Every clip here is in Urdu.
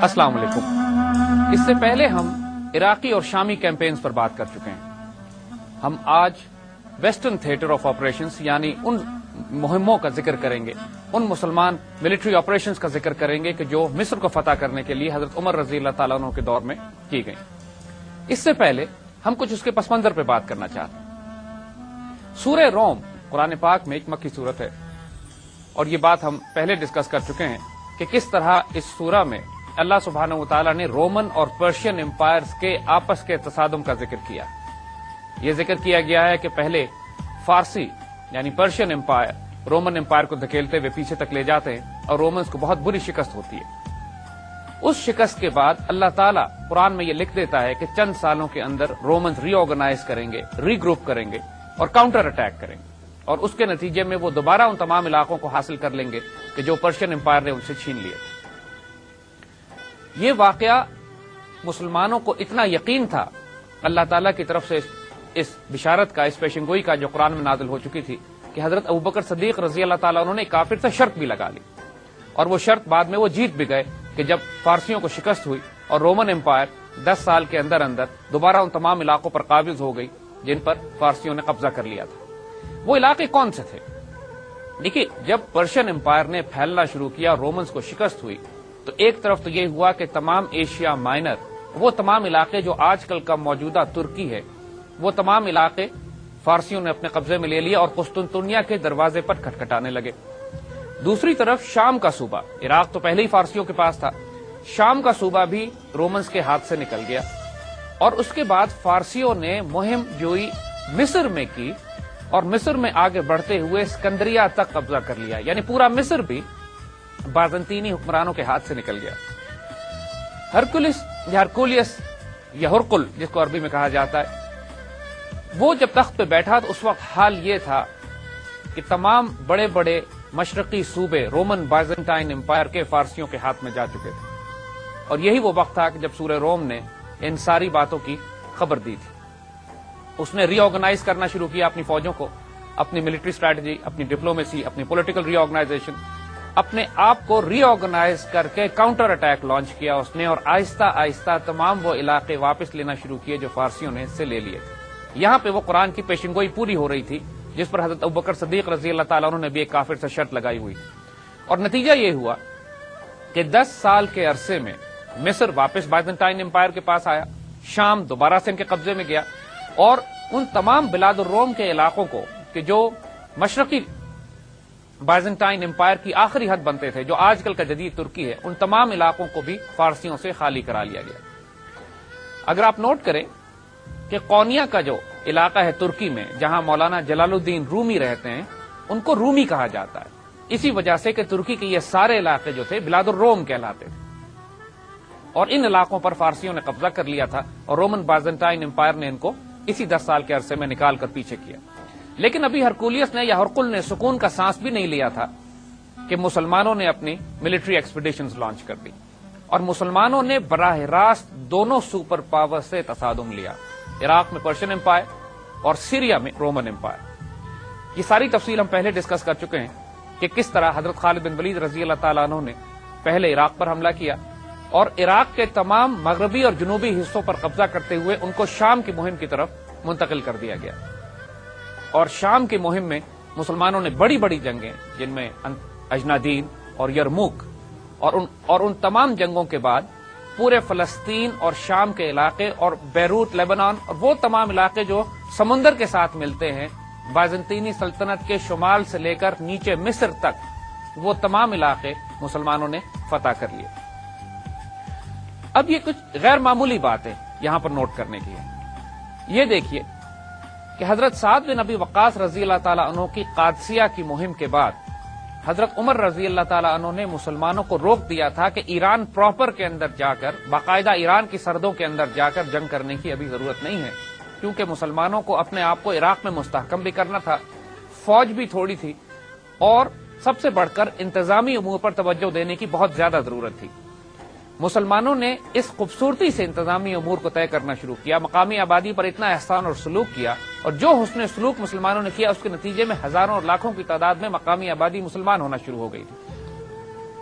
السلام علیکم۔ اس سے پہلے ہم عراقی اور شامی کیمپینز پر بات کر چکے ہیں۔ ہم آج ویسٹرن تھیٹر آف آپریشنز یعنی ان مہموں کا ذکر کریں گے، ان مسلمان ملٹری آپریشنز کا ذکر کریں گے کہ جو مصر کو فتح کرنے کے لیے حضرت عمر رضی اللہ تعالیٰ عنہ کے دور میں کی گئیں۔ اس سے پہلے ہم کچھ اس کے پس منظر پہ بات کرنا چاہتے ہیں۔ سورہ روم قرآن پاک میں ایک مکی سورت ہے، اور یہ بات ہم پہلے ڈسکس کر چکے ہیں کہ کس طرح اس سورہ میں اللہ سبحانہ وتعالیٰ نے رومن اور پرشین امپائرز کے آپس کے تصادم کا ذکر کیا۔ یہ ذکر کیا گیا ہے کہ پہلے فارسی یعنی پرشین امپائر رومن امپائر کو دھکیلتے ہوئے پیچھے تک لے جاتے ہیں اور رومنز کو بہت بری شکست ہوتی ہے۔ اس شکست کے بعد اللہ تعالیٰ قرآن میں یہ لکھ دیتا ہے کہ چند سالوں کے اندر رومنز ری آرگنائز کریں گے، ری گروپ کریں گے اور کاؤنٹر اٹیک کریں گے، اور اس کے نتیجے میں وہ دوبارہ ان تمام علاقوں کو حاصل کر لیں گے کہ جو پرشین امپائر نے ان سے چھین لیے۔ یہ واقعہ مسلمانوں کو اتنا یقین تھا اللہ تعالیٰ کی طرف سے اس بشارت کا، اس پیشنگوئی کا جو قرآن میں نازل ہو چکی تھی کہ حضرت ابوبکر صدیق رضی اللہ تعالیٰ عنہ نے کافر سے شرط بھی لگا لی، اور وہ شرط بعد میں وہ جیت بھی گئے کہ جب فارسیوں کو شکست ہوئی اور رومن امپائر 10 سال کے اندر اندر دوبارہ ان تمام علاقوں پر قابض ہو گئی جن پر فارسیوں نے قبضہ کر لیا تھا۔ وہ علاقے کون سے تھے؟ دیکھیے، جب پرشین امپائر نے پھیلنا شروع کیا، رومنز کو شکست ہوئی، تو ایک طرف تو یہ ہوا کہ تمام ایشیا مائنر، وہ تمام علاقے جو آج کل کا موجودہ ترکی ہے، وہ تمام علاقے فارسیوں نے اپنے قبضے میں لے لیا اور قسطنطنیہ کے دروازے پر کھٹکھٹانے لگے۔ دوسری طرف شام کا صوبہ، عراق تو پہلے ہی فارسیوں کے پاس تھا، شام کا صوبہ بھی رومنز کے ہاتھ سے نکل گیا، اور اس کے بعد فارسیوں نے مہم جوئی مصر میں کی اور مصر میں آگے بڑھتے ہوئے اسکندریہ تک قبضہ کر لیا، یعنی پورا مصر بھی بازنطینی حکمرانوں کے ہاتھ سے نکل گیا۔ ہرکولیس یا ہرقل جس کو عربی میں کہا جاتا ہے، وہ جب تخت پہ بیٹھا تو اس وقت حال یہ تھا کہ تمام بڑے بڑے مشرقی صوبے رومن بائزنٹائن امپائر کے فارسیوں کے ہاتھ میں جا چکے تھے، اور یہی وہ وقت تھا کہ جب سورہ روم نے ان ساری باتوں کی خبر دی تھی۔ اس نے ری آرگنائز کرنا شروع کیا اپنی فوجوں کو، اپنی ملٹری اسٹریٹجی، اپنی ڈپلومیسی، اپنی پولیٹیکل ری آرگنائزیشن، اپنے آپ کو ری آرگنائز کر کے کاؤنٹر اٹیک لانچ کیا اس نے، اور آہستہ آہستہ تمام وہ علاقے واپس لینا شروع کیے جو فارسیوں نے اس سے لے لیے تھے۔ یہاں پہ وہ قرآن کی پیشنگوئی پوری ہو رہی تھی جس پر حضرت ابوبکر صدیق رضی اللہ تعالیٰ عنہ نے بھی ایک کافر سے شرط لگائی ہوئی، اور نتیجہ یہ ہوا کہ 10 سال کے عرصے میں مصر واپس بائزنٹائن امپائر کے پاس آیا، شام دوبارہ سے ان کے قبضے میں گیا، اور ان تمام بلاد الروم کے علاقوں کو کہ جو مشرقی بائزنٹائن امپائر کی آخری حد بنتے تھے، جو آج کل کا جدید ترکی ہے، ان تمام علاقوں کو بھی فارسیوں سے خالی کرا لیا گیا۔ اگر آپ نوٹ کریں کہ قونیہ کا جو علاقہ ہے ترکی میں، جہاں مولانا جلال الدین رومی رہتے ہیں، ان کو رومی کہا جاتا ہے، اسی وجہ سے کہ ترکی کے یہ سارے علاقے جو تھے بلاد الروم کہلاتے تھے، اور ان علاقوں پر فارسیوں نے قبضہ کر لیا تھا، اور رومن بائزنٹائن امپائر نے ان کو اسی 10 سال کے عرصے میں نکال کر پیچھے کیا۔ لیکن ابھی ہرکولیس نے یا ہرقل نے سکون کا سانس بھی نہیں لیا تھا کہ مسلمانوں نے اپنی ملٹری ایکسپیڈیشنز لانچ کر دی، اور مسلمانوں نے براہ راست دونوں سپر پاور سے تصادم لیا، عراق میں پرشین امپائر اور سیریا میں رومن امپائر۔ یہ ساری تفصیل ہم پہلے ڈسکس کر چکے ہیں کہ کس طرح حضرت خالد بن ولید رضی اللہ تعالیٰ عنہ نے پہلے عراق پر حملہ کیا، اور عراق کے تمام مغربی اور جنوبی حصوں پر قبضہ کرتے ہوئے ان کو شام کی مہم کی طرف منتقل کر دیا گیا، اور شام کی مہم میں مسلمانوں نے بڑی بڑی جنگیں، جن میں اجنادین اور یرموک، اور ان تمام جنگوں کے بعد پورے فلسطین اور شام کے علاقے اور بیروت لیبنان اور وہ تمام علاقے جو سمندر کے ساتھ ملتے ہیں، بائزنطینی سلطنت کے شمال سے لے کر نیچے مصر تک، وہ تمام علاقے مسلمانوں نے فتح کر لیے۔ اب یہ کچھ غیر معمولی باتیں یہاں پر نوٹ کرنے کی ہے۔ یہ دیکھیے کہ حضرت سعد بن ابی وقاص رضی اللہ تعالیٰ عنہ کی قادسیہ کی مہم کے بعد حضرت عمر رضی اللہ تعالیٰ عنہ نے مسلمانوں کو روک دیا تھا کہ ایران پراپر کے اندر جا کر، باقاعدہ ایران کی سرحدوں کے اندر جا کر جنگ کرنے کی ابھی ضرورت نہیں ہے، کیونکہ مسلمانوں کو اپنے آپ کو عراق میں مستحکم بھی کرنا تھا، فوج بھی تھوڑی تھی، اور سب سے بڑھ کر انتظامی امور پر توجہ دینے کی بہت زیادہ ضرورت تھی۔ مسلمانوں نے اس خوبصورتی سے انتظامی امور کو طے کرنا شروع کیا، مقامی آبادی پر اتنا احسان اور سلوک کیا، اور جو حسن سلوک مسلمانوں نے کیا اس کے نتیجے میں ہزاروں اور لاکھوں کی تعداد میں مقامی آبادی مسلمان ہونا شروع ہو گئی تھی،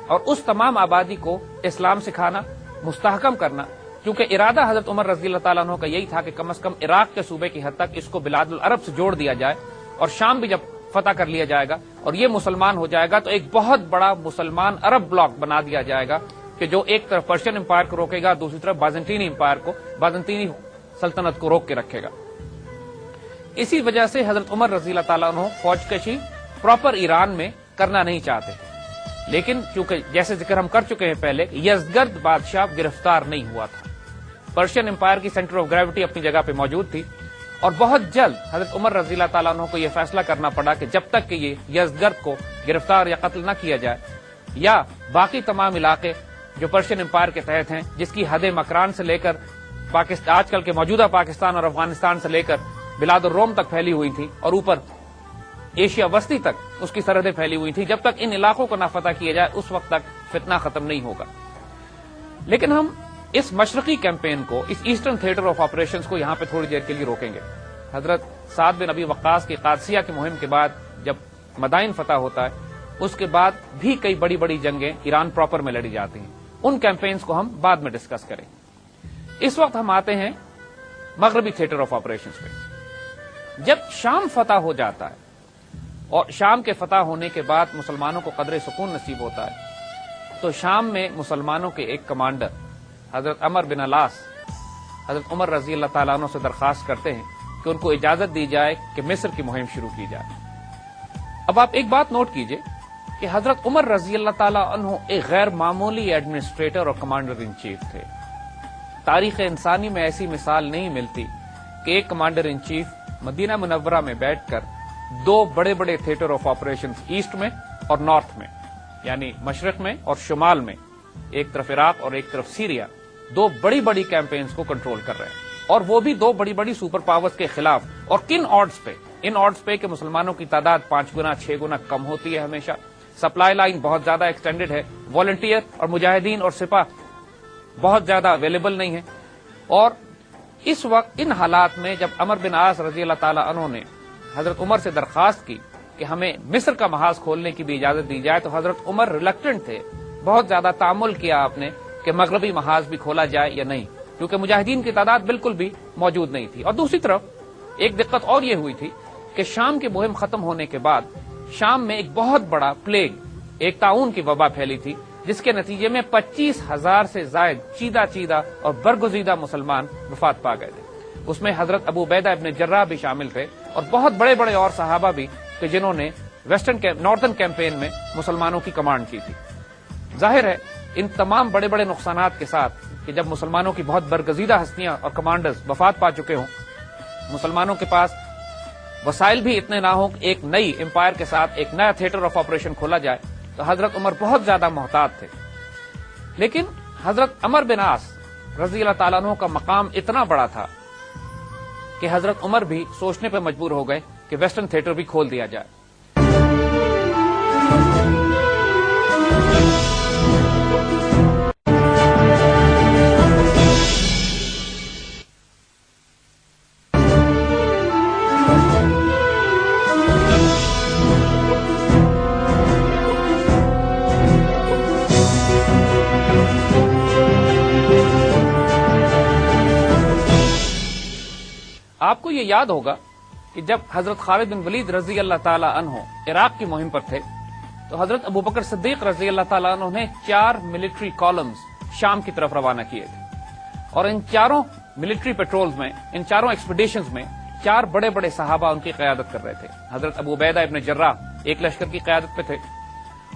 اور اس تمام آبادی کو اسلام سکھانا، مستحکم کرنا، کیونکہ ارادہ حضرت عمر رضی اللہ تعالیٰ عنہ کا یہی تھا کہ کم از کم عراق کے صوبے کی حد تک اس کو بلاد العرب سے جوڑ دیا جائے، اور شام بھی جب فتح کر لیا جائے گا اور یہ مسلمان ہو جائے گا تو ایک بہت بڑا مسلمان عرب بلاک بنا دیا جائے گا کہ جو ایک طرف پرشین امپائر کو روکے گا، دوسری طرف بازنطینی امپائر کو، بازنطینی سلطنت کو روک کے رکھے گا۔ اسی وجہ سے حضرت عمر رضی اللہ تعالیٰ عنہ فوج کشی پراپر ایران میں کرنا نہیں چاہتے، لیکن چونکہ جیسے ذکر ہم کر چکے ہیں پہلے، یزدگرد بادشاہ گرفتار نہیں ہوا تھا، پرشین امپائر کی سینٹر آف گریوٹی اپنی جگہ پہ موجود تھی، اور بہت جلد حضرت عمر رضی اللہ تعالیٰ عنہ کو یہ فیصلہ کرنا پڑا کہ جب تک کہ یہ یزدگرد کو گرفتار یا قتل نہ کیا جائے، یا باقی تمام علاقے جو پرشین امپائر کے تحت ہیں، جس کی حد مکران سے لے کر آج کل کے موجودہ پاکستان اور افغانستان سے لے کر بلاد الروم تک پھیلی ہوئی تھی اور اوپر ایشیا وسطی تک اس کی سرحدیں پھیلی ہوئی تھی، جب تک ان علاقوں کو نہ فتح کیا جائے اس وقت تک فتنہ ختم نہیں ہوگا۔ لیکن ہم اس مشرقی کیمپین کو، اس ایسٹرن تھیٹر آف آپریشنز کو یہاں پہ تھوڑی دیر کے لیے روکیں گے۔ حضرت سعد بن ابی وقاص کی قادسیہ کی مہم کے بعد جب مدائن فتح ہوتا ہے، اس کے بعد بھی کئی بڑی بڑی جنگیں ایران پراپر میں لڑی جاتی ہیں، ان کیمپینز کو ہم بعد میں ڈسکس کریں۔ اس وقت ہم آتے ہیں مغربی تھیٹر آف آپریشنز پہ۔ جب شام فتح ہو جاتا ہے اور شام کے فتح ہونے کے بعد مسلمانوں کو قدر سکون نصیب ہوتا ہے، تو شام میں مسلمانوں کے ایک کمانڈر حضرت عمر بن العاص حضرت عمر رضی اللہ تعالیٰ عنہ سے درخواست کرتے ہیں کہ ان کو اجازت دی جائے کہ مصر کی مہم شروع کی جائے۔ اب آپ ایک بات نوٹ کیجئے کہ حضرت عمر رضی اللہ تعالیٰ عنہ ایک غیر معمولی ایڈمنسٹریٹر اور کمانڈر ان چیف تھے۔ تاریخ انسانی میں ایسی مثال نہیں ملتی کہ ایک کمانڈر ان چیف مدینہ منورہ میں بیٹھ کر دو بڑے بڑے تھیٹر آف آپریشنز ایسٹ میں اور نارتھ میں، یعنی مشرق میں اور شمال میں، ایک طرف عراق اور ایک طرف سیریا، دو بڑی بڑی کیمپینز کو کنٹرول کر رہے ہیں، اور وہ بھی دو بڑی بڑی سپر پاورز کے خلاف۔ اور کن آڈز پہ؟ ان آڈز پہ کہ مسلمانوں کی تعداد 5 گنا 6 گنا کم ہوتی ہے ہمیشہ، سپلائی لائن بہت زیادہ ایکسٹینڈڈ ہے، والنٹیئر اور مجاہدین اور سپاہ بہت زیادہ اویلیبل نہیں ہے۔ اور اس وقت ان حالات میں جب عمر بن عاص رضی اللہ تعالیٰ عنہ نے حضرت عمر سے درخواست کی کہ ہمیں مصر کا محاذ کھولنے کی بھی اجازت دی جائے، تو حضرت عمر ریلکٹنٹ تھے، بہت زیادہ تعامل کیا آپ نے کہ مغربی محاذ بھی کھولا جائے یا نہیں، کیونکہ مجاہدین کی تعداد بالکل بھی موجود نہیں تھی۔ اور دوسری طرف ایک دقت اور یہ ہوئی تھی کہ شام کی مہم ختم ہونے کے بعد شام میں ایک بہت بڑا پلیگ، ایک طاعون کی وبا پھیلی تھی، جس کے نتیجے میں 25,000 سے زائد چیدہ اور برگزیدہ مسلمان وفات پا گئے تھے۔ اس میں حضرت ابو عبیدہ ابن جراح بھی شامل تھے، اور بہت بڑے بڑے اور صحابہ بھی کہ جنہوں نے نارتھرن کیمپین میں مسلمانوں کی کمانڈ کی تھی۔ ظاہر ہے ان تمام بڑے بڑے نقصانات کے ساتھ کہ جب مسلمانوں کی بہت برگزیدہ ہستیاں اور کمانڈرز وفات پا چکے ہوں، مسلمانوں کے پاس وسائل بھی اتنے نہ ہوں کہ ایک نئی امپائر کے ساتھ ایک نیا تھیٹر آف آپریشن کھولا جائے، تو حضرت عمر بہت زیادہ محتاط تھے۔ لیکن حضرت عمر بن عاص رضی اللہ تعالیٰ عنہ کا مقام اتنا بڑا تھا کہ حضرت عمر بھی سوچنے پہ مجبور ہو گئے کہ ویسٹرن تھیٹر بھی کھول دیا جائے۔ آپ کو یہ یاد ہوگا کہ جب حضرت خالد بن ولید رضی اللہ تعالی عنہ عراق کی مہم پر تھے، تو حضرت ابوبکر صدیق رضی اللہ تعالی عنہ نے 4 ملٹری کالمز شام کی طرف روانہ کیے تھے، اور ان چاروں ملٹری پیٹرولز میں، ان چاروں ایکسپیڈیشنز میں 4 بڑے بڑے صحابہ ان کی قیادت کر رہے تھے۔ حضرت ابو عبیدہ ابن جراح ایک لشکر کی قیادت پہ تھے،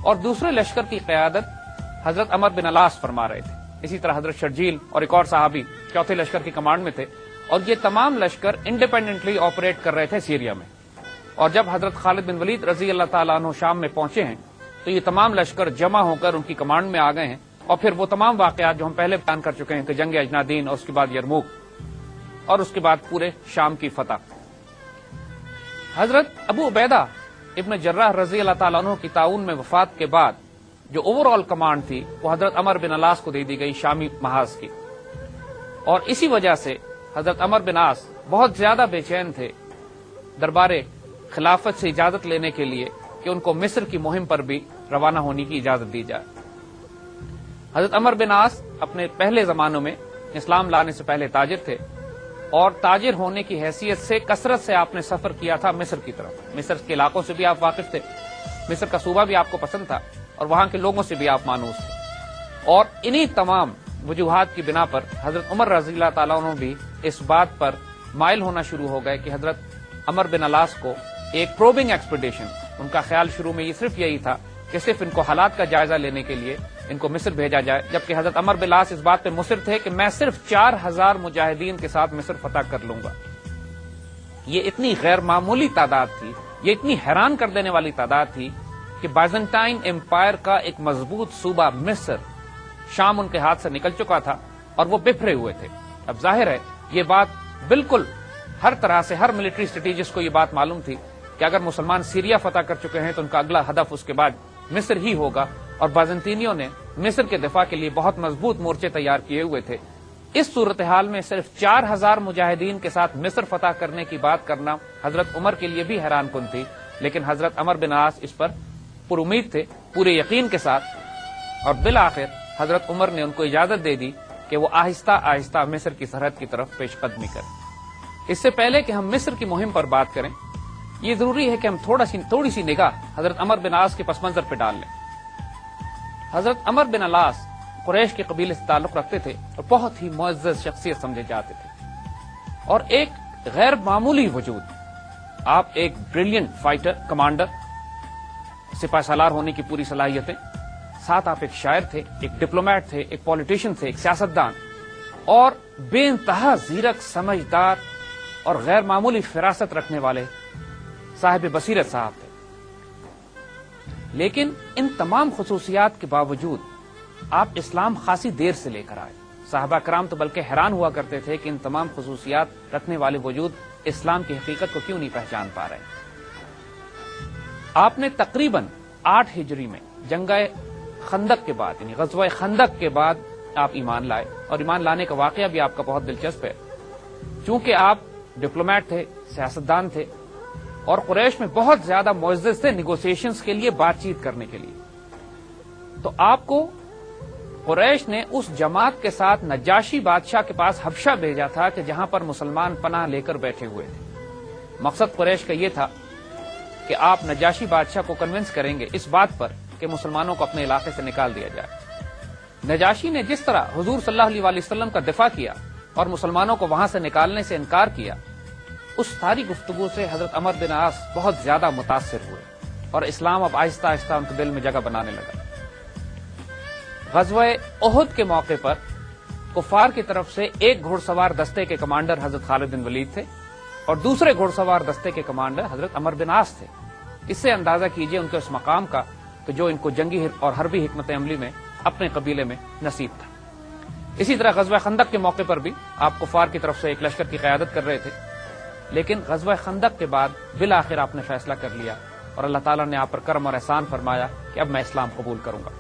اور دوسرے لشکر کی قیادت حضرت عمر بن العاص فرما رہے تھے۔ اسی طرح حضرت شرجیل اور ایک اور صحابی چوتھے لشکر کی کمانڈ میں تھے، اور یہ تمام لشکر انڈیپینڈنٹلی آپریٹ کر رہے تھے سیریا میں۔ اور جب حضرت خالد بن ولید رضی اللہ تعالیٰ عنہ شام میں پہنچے ہیں، تو یہ تمام لشکر جمع ہو کر ان کی کمانڈ میں آ گئے ہیں، اور پھر وہ تمام واقعات جو ہم پہلے بیان کر چکے ہیں کہ جنگ اجنادین اور اس کے بعد یرموک اور اس کے بعد پورے شام کی فتح۔ حضرت ابو عبیدہ ابن جراح رضی اللہ تعالیٰ عنہ کی تعاون میں وفات کے بعد جو اوور آل کمانڈ تھی وہ حضرت عمر بن العاص کو دے دی گئی شامی محاذ کی، اور اسی وجہ سے حضرت عمر بن عاص بہت زیادہ بے چین تھے دربار خلافت سے اجازت لینے کے لیے کہ ان کو مصر کی مہم پر بھی روانہ ہونے کی اجازت دی جائے۔ حضرت عمر بن عاص اپنے پہلے زمانوں میں اسلام لانے سے پہلے تاجر تھے، اور تاجر ہونے کی حیثیت سے کثرت سے آپ نے سفر کیا تھا مصر کی طرف۔ مصر کے علاقوں سے بھی آپ واقف تھے، مصر کا صوبہ بھی آپ کو پسند تھا، اور وہاں کے لوگوں سے بھی آپ مانوس تھے، اور انہی تمام وجوہات کی بنا پر حضرت عمر رضی اللہ تعالیٰ عنہ بھی اس بات پر مائل ہونا شروع ہو گئے کہ حضرت عمر بن العاص کو ایک پروبنگ ایکسپیڈیشن، ان کا خیال شروع میں یہ صرف یہی تھا کہ صرف ان کو حالات کا جائزہ لینے کے لیے ان کو مصر بھیجا جائے، جبکہ حضرت عمر بن العاص اس بات پہ مصر تھے کہ میں صرف 4000 مجاہدین کے ساتھ مصر فتح کر لوں گا۔ یہ اتنی غیر معمولی تعداد تھی، یہ اتنی حیران کر دینے والی تعداد تھی کہ بائزنٹائن امپائر کا ایک مضبوط صوبہ مصر، شام ان کے ہاتھ سے نکل چکا تھا اور وہ بکھرے ہوئے تھے۔ اب ظاہر ہے یہ بات بالکل ہر طرح سے ہر ملٹری اسٹریٹجسٹ کو یہ بات معلوم تھی کہ اگر مسلمان سیریا فتح کر چکے ہیں تو ان کا اگلا ہدف اس کے بعد مصر ہی ہوگا، اور بازنطینیوں نے مصر کے دفاع کے لیے بہت مضبوط مورچے تیار کیے ہوئے تھے۔ اس صورتحال میں صرف 4000 مجاہدین کے ساتھ مصر فتح کرنے کی بات کرنا حضرت عمر کے لیے بھی حیران کن تھی، لیکن حضرت عمر بن عاص اس پر پر امید تھے، پورے یقین کے ساتھ، اور بالآخر حضرت عمر نے ان کو اجازت دے دی کہ وہ آہستہ آہستہ مصر کی سرحد کی طرف پیش قدمی کریں۔ اس سے پہلے کہ ہم مصر کی مہم پر بات کریں، یہ ضروری ہے کہ ہم تھوڑی سی نگاہ حضرت عمر بن عاص کے پس منظر پہ ڈال لیں۔ حضرت عمر بن العاص قریش کے قبیلے سے تعلق رکھتے تھے اور بہت ہی معزز شخصیت سمجھے جاتے تھے، اور ایک غیر معمولی وجود، آپ ایک بریلینٹ فائٹر، کمانڈر، سپاہ سالار ہونے کی پوری صلاحیتیں، ساتھ آپ ایک شاعر تھے، ایک ڈپلومیٹ تھے، ایک پولیٹیشین تھے، ایک سیاستدان، اور بے انتہا زیرک، سمجھدار اور غیر معمولی فراست رکھنے والے صاحب بصیرت صاحب تھے۔ لیکن ان تمام خصوصیات کے باوجود آپ اسلام خاصی دیر سے لے کر آئے۔ صحابہ کرام تو بلکہ حیران ہوا کرتے تھے کہ ان تمام خصوصیات رکھنے والے وجود اسلام کی حقیقت کو کیوں نہیں پہچان پا رہے۔ آپ نے تقریباً 8 ہجری میں جنگ خندق کے بعد، یعنی غزوہ خندق کے بعد آپ ایمان لائے، اور ایمان لانے کا واقعہ بھی آپ کا بہت دلچسپ ہے۔ چونکہ آپ ڈپلومیٹ تھے، سیاستدان تھے، اور قریش میں بہت زیادہ معزز تھے نیگوسیشنز کے لیے، بات چیت کرنے کے لیے، تو آپ کو قریش نے اس جماعت کے ساتھ نجاشی بادشاہ کے پاس حبشہ بھیجا تھا کہ جہاں پر مسلمان پناہ لے کر بیٹھے ہوئے تھے۔ مقصد قریش کا یہ تھا کہ آپ نجاشی بادشاہ کو کنونس کریں گے اس بات پر کہ مسلمانوں کو اپنے علاقے سے نکال دیا جائے۔ نجاشی نے جس طرح حضور صلی اللہ علیہ وسلم کا دفاع کیا اور مسلمانوں کو وہاں سے نکالنے سے انکار کیا، اس ساری گفتگو سے حضرت عمر بن عاص بہت زیادہ متاثر ہوئے، اور اسلام اب آہستہ آہستہ ان کے دل میں جگہ بنانے لگا۔ غزوہ احد کے موقع پر کفار کی طرف سے ایک گھوڑ سوار دستے کے کمانڈر حضرت خالد بن ولید تھے، اور دوسرے گھوڑ سوار دستے کے کمانڈر حضرت عمر بن عاص تھے۔ اس سے اندازہ کیجئے ان کے اس مقام کا کہ جو ان کو جنگی اور حربی حکمت عملی میں اپنے قبیلے میں نصیب تھا۔ اسی طرح غزوہ خندق کے موقع پر بھی آپ کفار کی طرف سے ایک لشکر کی قیادت کر رہے تھے، لیکن غزوہ خندق کے بعد بالآخر آپ نے فیصلہ کر لیا، اور اللہ تعالیٰ نے آپ پر کرم اور احسان فرمایا کہ اب میں اسلام قبول کروں گا۔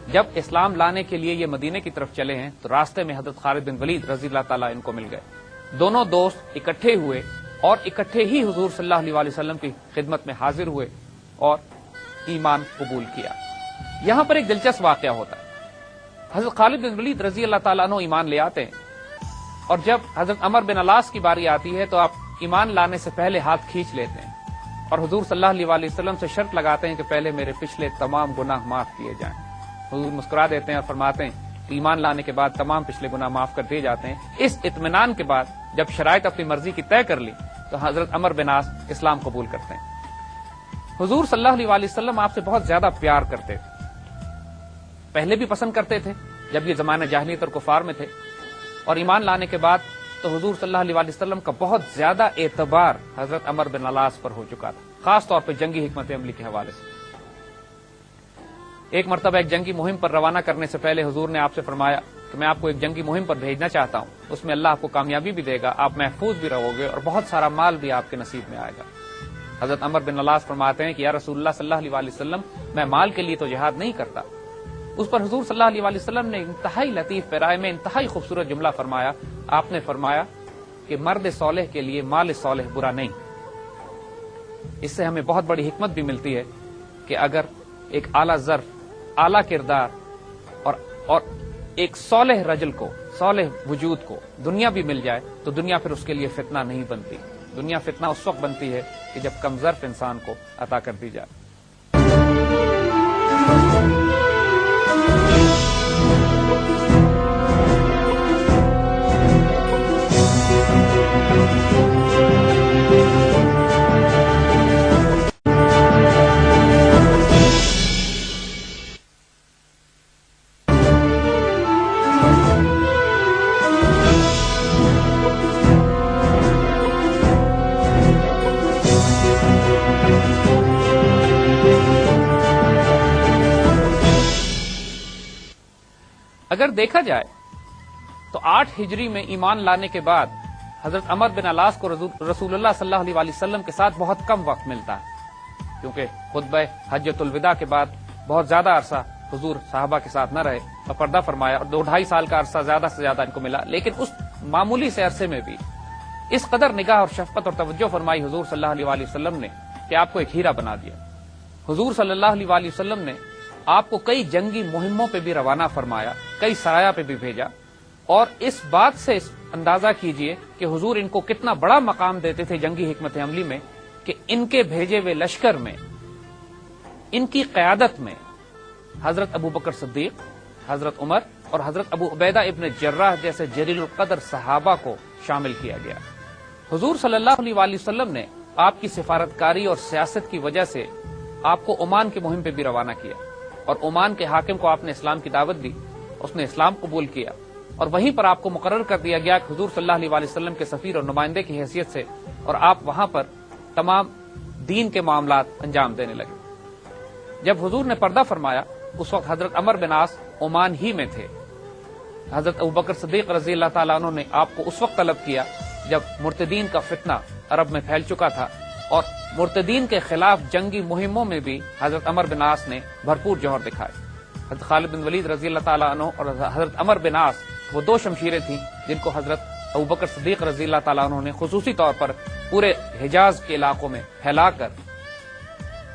جب اسلام لانے کے لیے یہ مدینے کی طرف چلے ہیں تو راستے میں حضرت خالد بن ولید رضی اللہ تعالیٰ ان کو مل گئے۔ دونوں دوست اکٹھے ہوئے اور اکٹھے ہی حضور صلی اللہ علیہ وسلم کی خدمت میں حاضر ہوئے اور ایمان قبول کیا۔ یہاں پر ایک دلچسپ واقعہ ہوتا ہے۔ حضرت خالد بن ولید رضی اللہ تعالیٰ عنہ ایمان لے آتے ہیں، اور جب حضرت عمر بن العاص کی باری آتی ہے تو آپ ایمان لانے سے پہلے ہاتھ کھینچ لیتے ہیں اور حضور صلی اللہ علیہ وسلم سے شرط لگاتے ہیں کہ پہلے میرے پچھلے تمام گناہ معاف کیے جائیں۔ حضور مسکرا دیتے ہیں اور فرماتے ہیں کہ ایمان لانے کے بعد تمام پچھلے گناہ معاف کر دیے جاتے ہیں۔ اس اطمینان کے بعد جب شرائط اپنی مرضی کی طے کر لی تو حضرت عمر بن عاص اسلام قبول کرتے ہیں۔ حضور صلی اللہ علیہ وسلم آپ سے بہت زیادہ پیار کرتے تھے، پہلے بھی پسند کرتے تھے جب یہ زمانہ جاہلیت اور کفار میں تھے، اور ایمان لانے کے بعد تو حضور صلی اللہ علیہ وسلم کا بہت زیادہ اعتبار حضرت عمر بن العاص پر ہو چکا تھا، خاص طور پہ جنگی حکمت عملی کے حوالے سے۔ ایک مرتبہ ایک جنگی مہم پر روانہ کرنے سے پہلے حضور نے آپ سے فرمایا کہ میں آپ کو ایک جنگی مہم پر بھیجنا چاہتا ہوں، اس میں اللہ آپ کو کامیابی بھی دے گا، آپ محفوظ بھی رہو گے اور بہت سارا مال بھی آپ کے نصیب میں آئے گا۔ حضرت عمر بن العاص فرماتے ہیں کہ یا رسول اللہ صلی اللہ علیہ وسلم، میں مال کے لیے تو جہاد نہیں کرتا۔ اس پر حضور صلی اللہ علیہ وسلم نے انتہائی لطیف پیرائے میں انتہائی خوبصورت جملہ فرمایا۔ آپ نے فرمایا کہ مرد صالح کے لیے مال صالح برا نہیں۔ اس سے ہمیں بہت بڑی حکمت بھی ملتی ہے کہ اگر ایک اعلیٰ ظرف، اعلیٰ کردار اور اور ایک صالح رجل کو، صالح وجود کو دنیا بھی مل جائے تو دنیا پھر اس کے لیے فتنہ نہیں بنتی. دنیا فتنہ اس وقت بنتی ہے کہ جب کم ظرف انسان کو عطا کر دی جائے. اگر دیکھا جائے تو 8 ہجری میں ایمان لانے کے بعد حضرت عمر بن علاس کو رسول اللہ صلی اللہ علیہ وسلم کے ساتھ بہت کم وقت ملتا ہے، کیونکہ خطبہ حجۃ الوداع کے بعد بہت زیادہ عرصہ حضور صحابہ کے ساتھ نہ رہے اور پردہ فرمایا، اور 2-2.5 سال کا عرصہ زیادہ سے زیادہ ان کو ملا. لیکن اس معمولی سے عرصے میں بھی اس قدر نگاہ اور شفقت اور توجہ فرمائی حضور صلی اللہ علیہ وسلم نے کہ آپ کو ایک ہیرا بنا دیا. حضور صلی اللہ علیہ وسلم نے آپ کو کئی جنگی مہموں پہ بھی روانہ فرمایا، کئی سرایہ پہ بھی بھیجا، اور اس بات سے اندازہ کیجئے کہ حضور ان کو کتنا بڑا مقام دیتے تھے جنگی حکمت عملی میں کہ ان کے بھیجے ہوئے لشکر میں، ان کی قیادت میں حضرت ابو بکر صدیق، حضرت عمر اور حضرت ابو عبیدہ ابن جراح جیسے جلیل القدر صحابہ کو شامل کیا گیا. حضور صلی اللہ علیہ وسلم نے آپ کی سفارتکاری اور سیاست کی وجہ سے آپ کو عمان کی مہم پہ بھی روانہ کیا، اور عمان کے حاکم کو آپ نے اسلام کی دعوت دی، اس نے اسلام قبول کیا، اور وہیں پر آپ کو مقرر کر دیا گیا کہ حضور صلی اللہ علیہ وسلم کے سفیر اور نمائندے کی حیثیت سے، اور آپ وہاں پر تمام دین کے معاملات انجام دینے لگے. جب حضور نے پردہ فرمایا اس وقت حضرت عمر بن عاص عمان ہی میں تھے. حضرت ابوبکر صدیق رضی اللہ تعالیٰ عنہ نے آپ کو اس وقت طلب کیا جب مرتدین کا فتنہ عرب میں پھیل چکا تھا، اور مرتدین کے خلاف جنگی مہموں میں بھی حضرت عمر بن عاص نے بھرپور جوہر دکھائے. حضرت خالد بن ولید رضی اللہ تعالیٰ عنہ اور حضرت عمر بن عاص وہ 2 شمشیریں تھیں جن کو حضرت ابوبکر صدیق رضی اللہ تعالیٰ عنہ نے خصوصی طور پر پورے حجاز کے علاقوں میں پھیلا کر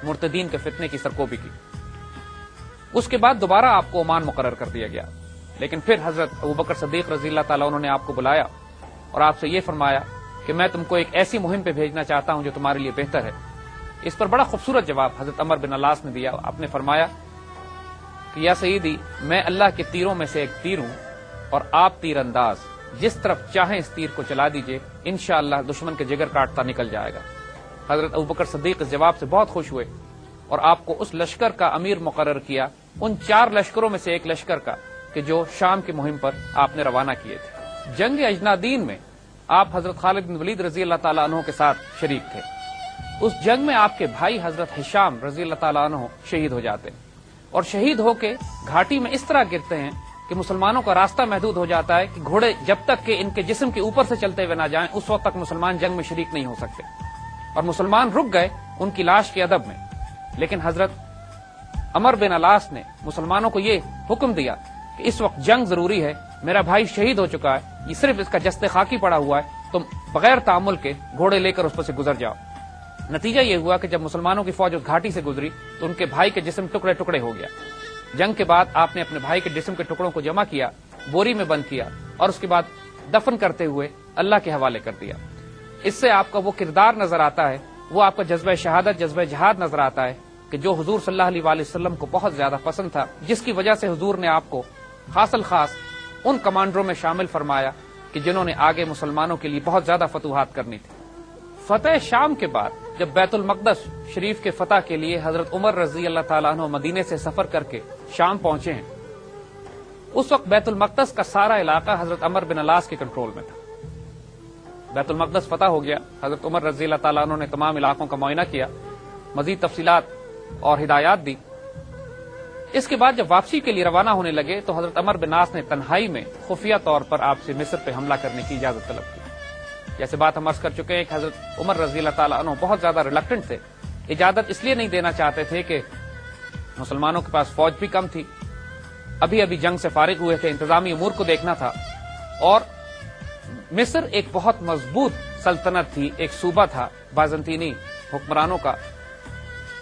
مرتدین کے فتنے کی سرکوبی کی. اس کے بعد دوبارہ آپ کو عمان مقرر کر دیا گیا، لیکن پھر حضرت ابوبکر صدیق رضی اللہ تعالیٰ عنہ نے آپ کو بلایا اور آپ سے یہ فرمایا کہ میں تم کو ایک ایسی مہم پہ بھیجنا چاہتا ہوں جو تمہارے لیے بہتر ہے. اس پر بڑا خوبصورت جواب حضرت عمر بن علاس نے دیا. آپ نے فرمایا کہ یا سیدی، میں اللہ کے تیروں میں سے ایک تیر ہوں اور آپ تیر انداز، جس طرف چاہیں اس تیر کو چلا دیجئے، انشاءاللہ دشمن کے جگر کاٹتا نکل جائے گا. حضرت ابوبکر صدیق اس جواب سے بہت خوش ہوئے اور آپ کو اس لشکر کا امیر مقرر کیا، ان 4 لشکروں میں سے ایک لشکر کا کہ جو شام کی مہم پر آپ نے روانہ کیے تھے. جنگ اجنادین میں آپ حضرت خالد بن ولید رضی اللہ تعالیٰ عنہ کے ساتھ شریک تھے. اس جنگ میں آپ کے بھائی حضرت ہشام رضی اللہ تعالیٰ عنہ شہید ہو جاتے ہیں، اور شہید ہو کے گھاٹی میں اس طرح گرتے ہیں کہ مسلمانوں کا راستہ محدود ہو جاتا ہے کہ گھوڑے جب تک کہ ان کے جسم کے اوپر سے چلتے ہوئے نہ جائیں اس وقت تک مسلمان جنگ میں شریک نہیں ہو سکتے، اور مسلمان رک گئے ان کی لاش کے ادب میں. لیکن حضرت عمر بن علاس نے مسلمانوں کو یہ حکم دیا کہ اس وقت جنگ ضروری ہے، میرا بھائی شہید ہو چکا ہے، یہ صرف اس کا جسد خاکی پڑا ہوا ہے، تم بغیر تعامل کے گھوڑے لے کر اس پر سے گزر جاؤ. نتیجہ یہ ہوا کہ جب مسلمانوں کی فوج اس گھاٹی سے گزری تو ان کے بھائی کے جسم ٹکڑے ٹکڑے ہو گیا. جنگ کے بعد آپ نے اپنے بھائی کے جسم کے ٹکڑوں کو جمع کیا، بوری میں بند کیا، اور اس کے بعد دفن کرتے ہوئے اللہ کے حوالے کر دیا. اس سے آپ کا وہ کردار نظر آتا ہے، وہ آپ کا جذبہ شہادت، جذبہ جہاد نظر آتا ہے کہ جو حضور صلی اللہ علیہ وسلم کو بہت زیادہ پسند تھا، جس کی وجہ سے حضور نے آپ کو خاص الخاص ان کمانڈروں میں شامل فرمایا کہ جنہوں نے آگے مسلمانوں کے لیے بہت زیادہ فتوحات کرنی تھی. فتح شام کے بعد جب بیت المقدس شریف کے فتح کے لیے حضرت عمر رضی اللہ تعالیٰ عنہ مدینے سے سفر کر کے شام پہنچے ہیں، اس وقت بیت المقدس کا سارا علاقہ حضرت عمر بن علاس کے کنٹرول میں تھا. بیت المقدس فتح ہو گیا، حضرت عمر رضی اللہ تعالیٰ عنہ نے تمام علاقوں کا معائنہ کیا، مزید تفصیلات اور ہدایات دی. اس کے بعد جب واپسی کے لیے روانہ ہونے لگے تو حضرت عمر بن عاص نے تنہائی میں خفیہ طور پر آپ سے مصر پہ حملہ کرنے کی اجازت طلب کی. جیسے بات ہم عرض کر چکے ہیں کہ حضرت عمر رضی اللہ تعالیٰ عنہ بہت زیادہ ریلکٹنٹ تھے، اجازت اس لیے نہیں دینا چاہتے تھے کہ مسلمانوں کے پاس فوج بھی کم تھی، ابھی ابھی جنگ سے فارغ ہوئے تھے، انتظامی امور کو دیکھنا تھا، اور مصر ایک بہت مضبوط سلطنت تھی، ایک صوبہ تھا بازنطینی حکمرانوں کا،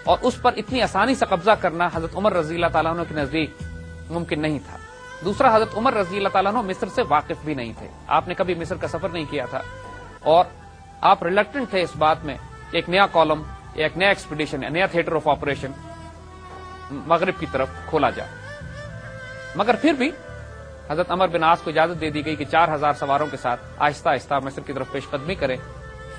اور اس پر اتنی آسانی سے قبضہ کرنا حضرت عمر رضی اللہ تعالیٰ عنہ کے نزدیک ممکن نہیں تھا. دوسرا حضرت عمر رضی اللہ تعالیٰ عنہ مصر سے واقف بھی نہیں تھے، آپ نے کبھی مصر کا سفر نہیں کیا تھا، اور آپ ریلکٹنٹ تھے اس بات میں کہ ایک نیا کالم، ایک نیا ایکسپیڈیشن، نیا تھیٹر آف آپریشن مغرب کی طرف کھولا جائے۔ مگر پھر بھی حضرت عمر بن عاص کو اجازت دے دی گئی کہ 4000 سواروں کے ساتھ آہستہ آہستہ مصر کی طرف پیش قدمی کریں۔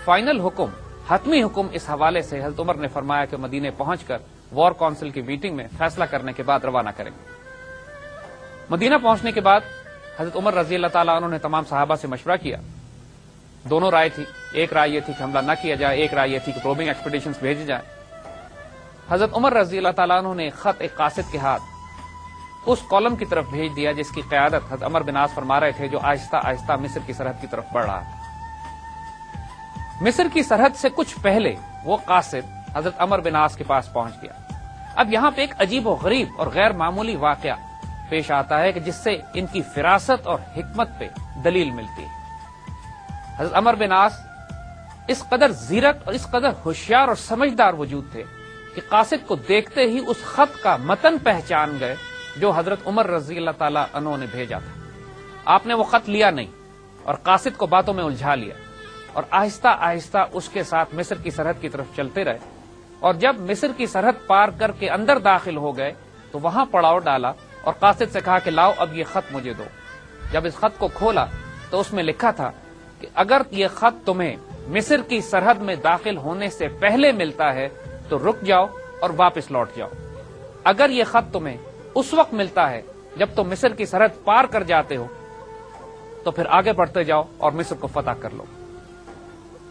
فائنل حکم، حتمی حکم اس حوالے سے حضرت عمر نے فرمایا کہ مدینے پہنچ کر وار کونسل کی میٹنگ میں فیصلہ کرنے کے بعد روانہ کریں گے۔ مدینہ پہنچنے کے بعد حضرت عمر رضی اللہ تعالیٰ عنہ نے تمام صحابہ سے مشورہ کیا۔ دونوں رائے تھی، ایک رائے یہ تھی کہ حملہ نہ کیا جائے، ایک رائے یہ تھی کہ پروبنگ ایکسپیڈیشنز بھیجے جائیں۔ حضرت عمر رضی اللہ تعالیٰ عنہ نے ایک خط ایک قاصد کے ہاتھ اس کالم کی طرف بھیج دیا جس کی قیادت حضرت عمر بن عاص فرما رہے تھے، جو آہستہ آہستہ مصر کی سرحد کی طرف بڑھ رہا تھا۔ مصر کی سرحد سے کچھ پہلے وہ قاصد حضرت عمر بن عاص کے پاس پہنچ گیا۔ اب یہاں پہ ایک عجیب و غریب اور غیر معمولی واقعہ پیش آتا ہے کہ جس سے ان کی فراست اور حکمت پہ دلیل ملتی ہے۔ حضرت عمر بن عاص اس قدر زیرک اور اس قدر ہوشیار اور سمجھدار وجود تھے کہ قاصد کو دیکھتے ہی اس خط کا متن پہچان گئے جو حضرت عمر رضی اللہ تعالی عنہ نے بھیجا تھا۔ آپ نے وہ خط لیا نہیں اور قاصد کو باتوں میں الجھا لیا اور آہستہ آہستہ اس کے ساتھ مصر کی سرحد کی طرف چلتے رہے، اور جب مصر کی سرحد پار کر کے اندر داخل ہو گئے تو وہاں پڑاؤ ڈالا اور قاصد سے کہا کہ لاؤ اب یہ خط مجھے دو۔ جب اس خط کو کھولا تو اس میں لکھا تھا کہ اگر یہ خط تمہیں مصر کی سرحد میں داخل ہونے سے پہلے ملتا ہے تو رک جاؤ اور واپس لوٹ جاؤ، اگر یہ خط تمہیں اس وقت ملتا ہے جب تم مصر کی سرحد پار کر جاتے ہو تو پھر آگے بڑھتے جاؤ اور مصر کو فتح کر لو۔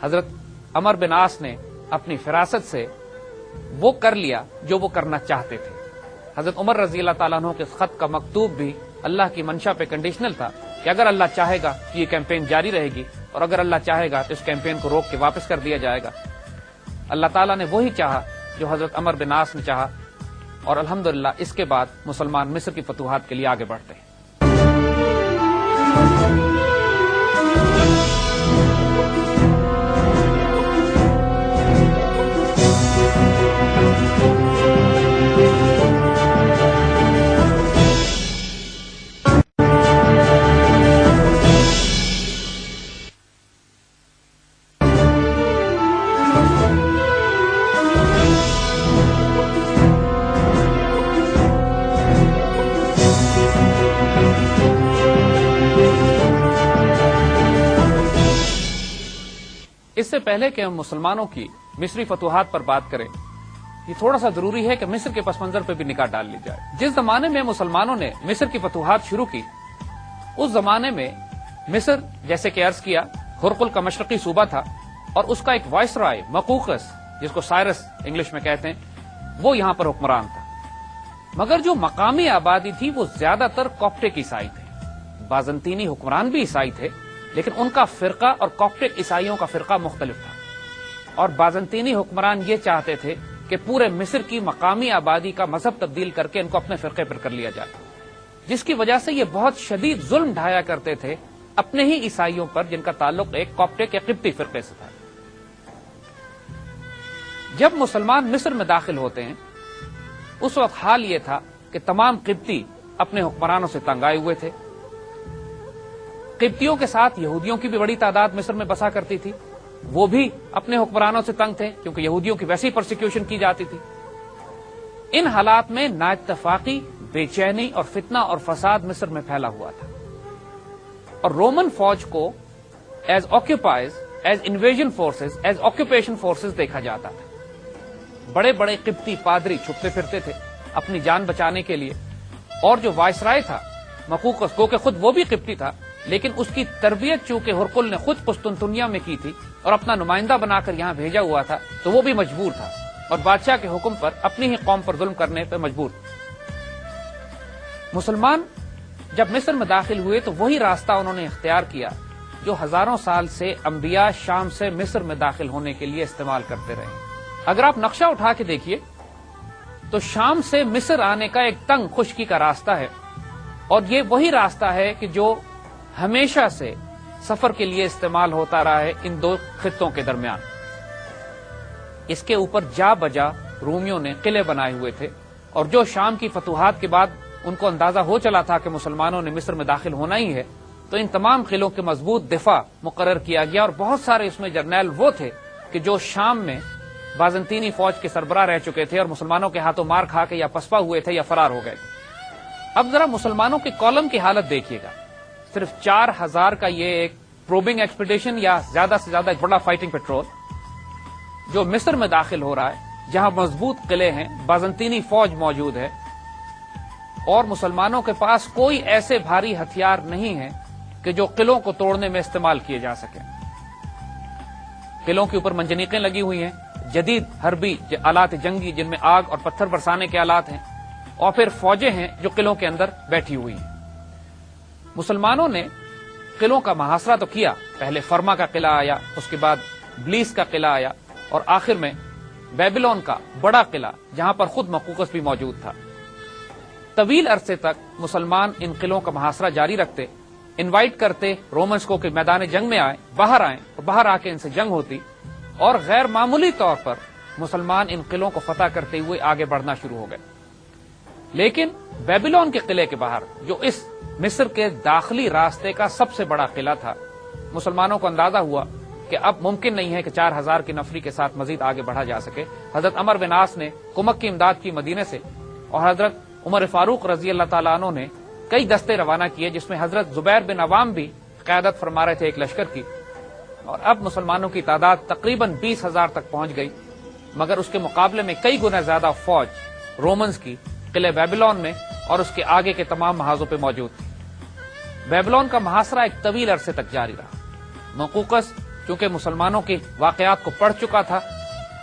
حضرت عمر بن عاص نے اپنی فراست سے وہ کر لیا جو وہ کرنا چاہتے تھے۔ حضرت عمر رضی اللہ تعالیٰ عنہ کے خط کا مکتوب بھی اللہ کی منشا پہ کنڈیشنل تھا کہ اگر اللہ چاہے گا تو یہ کیمپین جاری رہے گی، اور اگر اللہ چاہے گا تو اس کیمپین کو روک کے واپس کر دیا جائے گا۔ اللہ تعالیٰ نے وہی چاہا جو حضرت عمر بن عاص نے چاہا، اور الحمدللہ اس کے بعد مسلمان مصر کی فتوحات کے لیے آگے بڑھتے ہیں۔ اس سے پہلے کہ ہم مسلمانوں کی مصری فتوحات پر بات کریں، یہ تھوڑا سا ضروری ہے کہ مصر کے پس منظر پہ بھی نگاہ ڈال لی جائے۔ جس زمانے میں مسلمانوں نے مصر کی فتوحات شروع کی، اس زمانے میں مصر، جیسے کہ عرض کیا، ہرقل کا مشرقی صوبہ تھا، اور اس کا ایک وائسرائے مقوقس، جس کو سائرس انگلش میں کہتے ہیں، وہ یہاں پر حکمران تھا۔ مگر جو مقامی آبادی تھی وہ زیادہ تر کوپٹک عیسائی تھے۔ بازنطینی حکمران بھی عیسائی تھے، لیکن ان کا فرقہ اور کوپٹک عیسائیوں کا فرقہ مختلف تھا، اور بازنطینی حکمران یہ چاہتے تھے کہ پورے مصر کی مقامی آبادی کا مذہب تبدیل کر کے ان کو اپنے فرقے پر کر لیا جائے، جس کی وجہ سے یہ بہت شدید ظلم ڈھایا کرتے تھے اپنے ہی عیسائیوں پر، جن کا تعلق ایک کوپٹک یا قبطی فرقے سے تھا۔ جب مسلمان مصر میں داخل ہوتے ہیں اس وقت حال یہ تھا کہ تمام قبطی اپنے حکمرانوں سے تنگ آئے ہوئے تھے۔ قبطیوں کے ساتھ یہودیوں کی بھی بڑی تعداد مصر میں بسا کرتی تھی، وہ بھی اپنے حکمرانوں سے تنگ تھے کیونکہ یہودیوں کی ویسی پرسیکیوشن کی جاتی تھی۔ ان حالات میں نااتفاقی، بے چینی اور فتنہ اور فساد مصر میں پھیلا ہوا تھا، اور رومن فوج کو as occupies, as invasion forces, as occupation forces دیکھا جاتا تھا۔ بڑے بڑے قبطی پادری چھپتے پھرتے تھے اپنی جان بچانے کے لیے، اور جو وائسرائے تھا مقوقس، گو کہ خود وہ بھی قبطی تھا، لیکن اس کی تربیت چونکہ ہرقل نے خود قسطنطنیہ میں کی تھی اور اپنا نمائندہ بنا کر یہاں بھیجا ہوا تھا، تو وہ بھی مجبور تھا اور بادشاہ کے حکم پر اپنی ہی قوم پر ظلم کرنے پہ مجبور تھا۔ مسلمان جب مصر میں داخل ہوئے تو وہی راستہ انہوں نے اختیار کیا جو ہزاروں سال سے انبیاء شام سے مصر میں داخل ہونے کے لیے استعمال کرتے رہے۔ اگر آپ نقشہ اٹھا کے دیکھیے تو شام سے مصر آنے کا ایک تنگ خشکی کا راستہ ہے، اور یہ وہی راستہ ہے کہ جو ہمیشہ سے سفر کے لیے استعمال ہوتا رہا ہے ان دو خطوں کے درمیان۔ اس کے اوپر جا بجا رومیوں نے قلعے بنائے ہوئے تھے، اور جو شام کی فتوحات کے بعد ان کو اندازہ ہو چلا تھا کہ مسلمانوں نے مصر میں داخل ہونا ہی ہے، تو ان تمام قلعوں کے مضبوط دفاع مقرر کیا گیا، اور بہت سارے اس میں جرنیل وہ تھے کہ جو شام میں بازنطینی فوج کے سربراہ رہ چکے تھے اور مسلمانوں کے ہاتھوں مار کھا کے یا پسپا ہوئے تھے یا فرار ہو گئے۔ اب ذرا مسلمانوں کے کالم کی حالت دیکھیے گا، صرف 4000 کا یہ ایک پروبنگ ایکسپیڈیشن یا زیادہ سے زیادہ ایک بڑا فائٹنگ پیٹرول جو مصر میں داخل ہو رہا ہے، جہاں مضبوط قلعے ہیں، بازنطینی فوج موجود ہے، اور مسلمانوں کے پاس کوئی ایسے بھاری ہتھیار نہیں ہیں کہ جو قلعوں کو توڑنے میں استعمال کیے جا سکیں۔ قلعوں کے اوپر منجنیقیں لگی ہوئی ہیں، جدید حربی آلات جنگی جن میں آگ اور پتھر برسانے کے آلات ہیں، اور پھر فوجیں ہیں جو قلعوں کے اندر بیٹھی ہوئی ہیں۔ مسلمانوں نے قلعوں کا محاصرہ تو کیا، پہلے فرما کا قلعہ آیا، اس کے بعد بلیس کا قلعہ آیا، اور آخر میں بیبلون کا بڑا قلعہ جہاں پر خود مقوقس بھی موجود تھا۔ طویل عرصے تک مسلمان ان قلعوں کا محاصرہ جاری رکھتے، انوائٹ کرتے رومنس کو کہ میدان جنگ میں آئیں، باہر آئیں، اور باہر آ کے ان سے جنگ ہوتی، اور غیر معمولی طور پر مسلمان ان قلعوں کو فتح کرتے ہوئے آگے بڑھنا شروع ہو گئے۔ لیکن بیبلون کے قلعے کے باہر، جو اس مصر کے داخلی راستے کا سب سے بڑا قلعہ تھا، مسلمانوں کو اندازہ ہوا کہ اب ممکن نہیں ہے کہ 4000 کی نفری کے ساتھ مزید آگے بڑھا جا سکے۔ حضرت عمر بن عاص نے کمک کی امداد کی مدینے سے، اور حضرت عمر فاروق رضی اللہ تعالیٰ عنہ نے کئی دستے روانہ کیے، جس میں حضرت زبیر بن عوام بھی قیادت فرما رہے تھے ایک لشکر کی، اور اب مسلمانوں کی تعداد تقریباً 20,000 تک پہنچ گئی، مگر اس کے مقابلے میں کئی گنا زیادہ فوج رومنز کی قلعہ بیبلون میں اور اس کے آگے کے تمام محاذوں پہ موجود تھی۔ بیبلون کا محاصرہ ایک طویل عرصے تک جاری رہا۔ مقوقس چونکہ مسلمانوں کے واقعات کو پڑھ چکا تھا،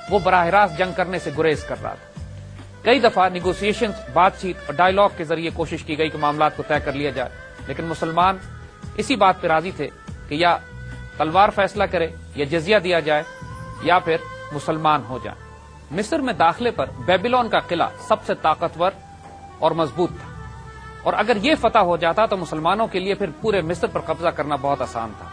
وہ براہ راست جنگ کرنے سے گریز کر رہا تھا۔ کئی دفعہ نیگوسیشن، بات چیت اور ڈائیلاگ کے ذریعے کوشش کی گئی کہ معاملات کو طے کر لیا جائے، لیکن مسلمان اسی بات پہ راضی تھے کہ یا تلوار فیصلہ کرے، یا جزیہ دیا جائے، یا پھر مسلمان ہو جائیں۔ مصر میں داخلے پر بیبلون کا قلعہ سب سے طاقتور اور مضبوط تھا، اور اگر یہ فتح ہو جاتا تو مسلمانوں کے لیے پھر پورے مصر پر قبضہ کرنا بہت آسان تھا۔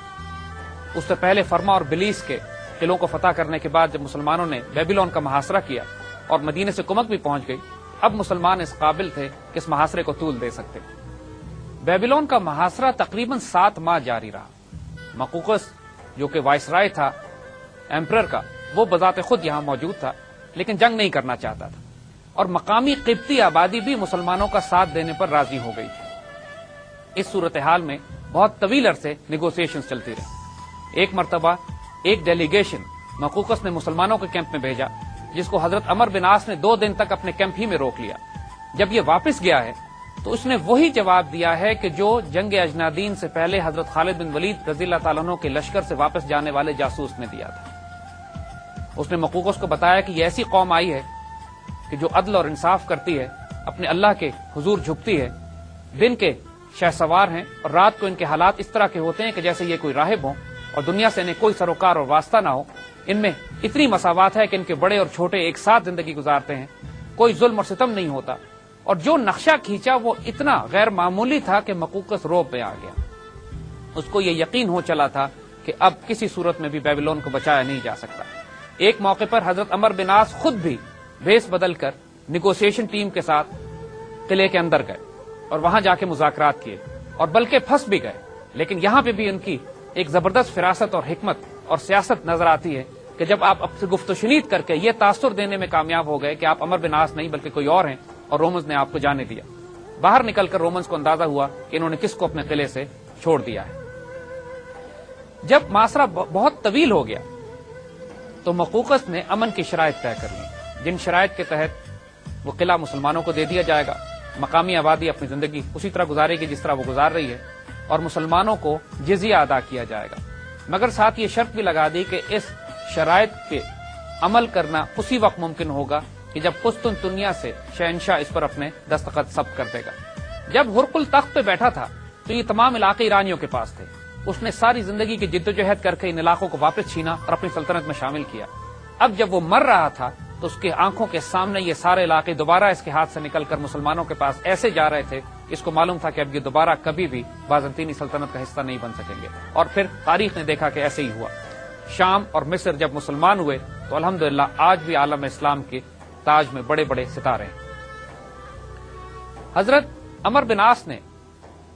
اس سے پہلے فرما اور بلیس کے قلعوں کو فتح کرنے کے بعد جب مسلمانوں نے بیبلون کا محاصرہ کیا اور مدینے سے کمک بھی پہنچ گئی، اب مسلمان اس قابل تھے کہ اس محاصرے کو طول دے سکتے۔ بیبلون کا محاصرہ تقریباً 7 ماہ جاری رہا۔ مقوقس جو کہ وائسرائے تھا ایمپرر کا، وہ بذات خود یہاں موجود تھا، لیکن جنگ نہیں کرنا چاہتا تھا، اور مقامی قبطی آبادی بھی مسلمانوں کا ساتھ دینے پر راضی ہو گئی تھی۔ اس صورتحال میں بہت طویل عرصے نیگوسیشنز چلتی رہی۔ ایک مرتبہ ایک ڈیلیگیشن مقوقس نے مسلمانوں کے کیمپ میں بھیجا، جس کو حضرت عمر بن عاص نے 2 دن تک اپنے کیمپ ہی میں روک لیا۔ جب یہ واپس گیا ہے تو اس نے وہی جواب دیا ہے کہ جو جنگ اجنادین سے پہلے حضرت خالد بن ولید رضی اللہ تعالیٰ عنہ کے لشکر سے واپس جانے والے جاسوس نے دیا تھا۔ اس نے مقوقس کو بتایا کہ یہ ایسی قوم آئی ہے کہ جو عدل اور انصاف کرتی ہے، اپنے اللہ کے حضور جھکتی ہے، دن کے شہ سوار ہیں، اور رات کو ان کے حالات اس طرح کے ہوتے ہیں کہ جیسے یہ کوئی راہب ہوں، اور دنیا سے انہیں کوئی سروکار اور واسطہ نہ ہو۔ ان میں اتنی مساوات ہے کہ ان کے بڑے اور چھوٹے ایک ساتھ زندگی گزارتے ہیں، کوئی ظلم اور ستم نہیں ہوتا۔ اور جو نقشہ کھینچا وہ اتنا غیر معمولی تھا کہ مقوقس روب میں آ گیا۔ اس کو یہ یقین ہو چلا تھا کہ اب کسی صورت میں بھی بیبلون کو بچایا نہیں جا سکتا۔ ایک موقع پر حضرت عمر بن عاص خود بھی بھیس بدل کر نیگوسیشن ٹیم کے ساتھ قلعے کے اندر گئے اور وہاں جا کے مذاکرات کیے، اور بلکہ پھنس بھی گئے، لیکن یہاں پہ بھی ان کی ایک زبردست فراست اور حکمت اور سیاست نظر آتی ہے کہ جب آپ اب سے گفت و شنید کر کے یہ تاثر دینے میں کامیاب ہو گئے کہ آپ عمر بن عاص نہیں بلکہ کوئی اور ہیں، اور رومنز نے آپ کو جانے دیا۔ باہر نکل کر رومنز کو اندازہ ہوا کہ انہوں نے کس کو اپنے قلعے سے چھوڑ دیا ہے۔ جب محاصرہ بہت طویل ہو گیا تو مقوقس نے امن کی شرائط طے کر لی، جن شرائط کے تحت وہ قلعہ مسلمانوں کو دے دیا جائے گا، مقامی آبادی اپنی زندگی اسی طرح گزارے گی جس طرح وہ گزار رہی ہے، اور مسلمانوں کو جزیہ ادا کیا جائے گا، مگر ساتھ یہ شرط بھی لگا دی کہ اس شرائط پہ عمل کرنا اسی وقت ممکن ہوگا کہ جب قسطنطنیہ سے شہنشاہ اس پر اپنے دستخط ثبت کر دے گا۔ جب ہرقل تخت پہ بیٹھا تھا تو یہ تمام علاقے ایرانیوں کے پاس تھے۔ اس نے ساری زندگی کی جدوجہد کر کے ان علاقوں کو واپس چھینا اور اپنی سلطنت میں شامل کیا۔ اب جب وہ مر رہا تھا تو اس کی آنکھوں کے سامنے یہ سارے علاقے دوبارہ اس کے ہاتھ سے نکل کر مسلمانوں کے پاس ایسے جا رہے تھے، اس کو معلوم تھا کہ اب یہ دوبارہ کبھی بھی بازنطینی سلطنت کا حصہ نہیں بن سکیں گے، اور پھر تاریخ نے دیکھا کہ ایسے ہی ہوا۔ شام اور مصر جب مسلمان ہوئے تو الحمدللہ آج بھی عالم اسلام کے تاج میں بڑے بڑے ستارے ہیں۔ حضرت عمر بن عاص نے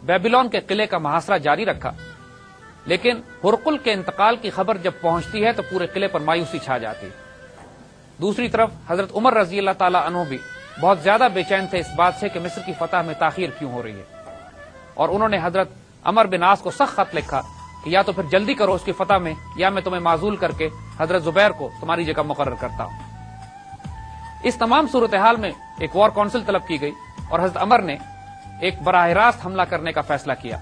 بیبیلون کے قلعے کا محاصرہ جاری رکھا، لیکن ہرقل کے انتقال کی خبر جب پہنچتی ہے تو پورے قلعے پر مایوسی چھا جاتی ہے۔ دوسری طرف حضرت عمر رضی اللہ تعالی عنہ بھی بہت زیادہ بے چین تھے اس بات سے کہ مصر کی فتح میں تاخیر کیوں ہو رہی ہے، اور انہوں نے حضرت عمر بن عاص کو سخت خط لکھا کہ یا تو پھر جلدی کرو اس کی فتح میں، یا میں تمہیں معزول کر کے حضرت زبیر کو تمہاری جگہ مقرر کرتا ہوں۔ اس تمام صورتحال میں ایک وار کونسل طلب کی گئی اور حضرت عمر نے ایک براہ راست حملہ کرنے کا فیصلہ کیا۔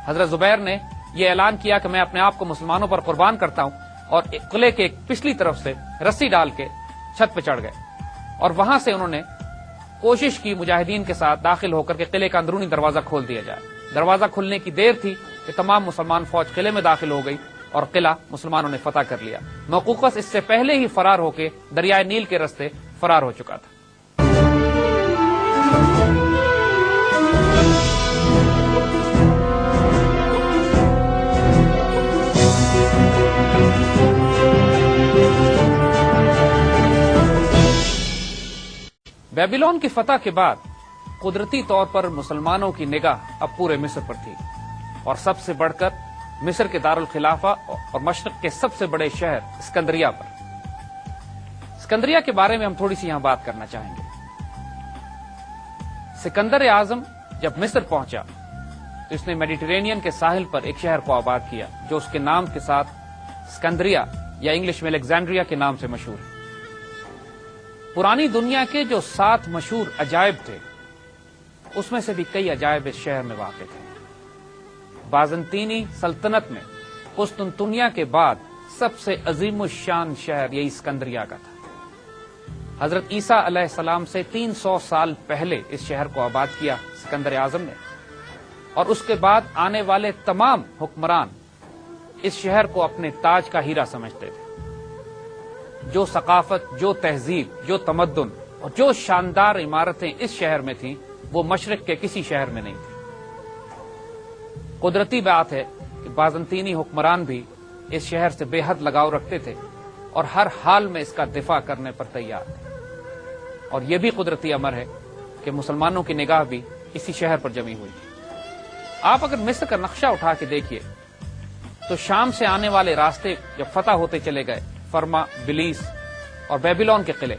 حضرت زبیر نے یہ اعلان کیا کہ میں اپنے آپ کو مسلمانوں پر قربان کرتا ہوں، اور قلعے کے ایک پچھلی طرف سے رسی ڈال کے چھت پہ چڑھ گئے، اور وہاں سے انہوں نے کوشش کی مجاہدین کے ساتھ داخل ہو کر کے قلعے کا اندرونی دروازہ کھول دیا جائے۔ دروازہ کھلنے کی دیر تھی کہ تمام مسلمان فوج قلعے میں داخل ہو گئی اور قلعہ مسلمانوں نے فتح کر لیا۔ موقوقس اس سے پہلے ہی فرار ہو کے دریائے نیل کے راستے فرار ہو چکا تھا۔ بیبیلون کی فتح کے بعد قدرتی طور پر مسلمانوں کی نگاہ اب پورے مصر پر تھی، اور سب سے بڑھ کر مصر کے دارالخلافہ اور مشرق کے سب سے بڑے شہر اسکندریہ پر۔ اسکندریہ کے بارے میں ہم تھوڑی سی یہاں بات کرنا چاہیں گے۔ سکندر اعظم جب مصر پہنچا تو اس نے میڈیٹرینین کے ساحل پر ایک شہر کو آباد کیا جو اس کے نام کے ساتھ اسکندریہ یا انگلش میں الیگزینڈریا کے نام سے مشہور ہے۔ پرانی دنیا کے جو 7 مشہور عجائب تھے اس میں سے بھی کئی عجائب اس شہر میں واقع تھے۔ بازنطینی سلطنت میں قسطنطنیہ کے بعد سب سے عظیم الشان شہر یہی اسکندریہ کا تھا۔ حضرت عیسیٰ علیہ السلام سے 300 سال پہلے اس شہر کو آباد کیا سکندر اعظم نے، اور اس کے بعد آنے والے تمام حکمران اس شہر کو اپنے تاج کا ہیرا سمجھتے تھے۔ جو ثقافت، جو تہذیب، جو تمدن اور جو شاندار عمارتیں اس شہر میں تھیں وہ مشرق کے کسی شہر میں نہیں تھیں۔ قدرتی بات ہے کہ بازنطینی حکمران بھی اس شہر سے بے حد لگاؤ رکھتے تھے اور ہر حال میں اس کا دفاع کرنے پر تیار تھے، اور یہ بھی قدرتی امر ہے کہ مسلمانوں کی نگاہ بھی اسی شہر پر جمی ہوئی تھی۔ آپ اگر مصر کا نقشہ اٹھا کے دیکھیے تو شام سے آنے والے راستے جب فتح ہوتے چلے گئے، فرما، بلیس اور بیبیلون کے قلعے،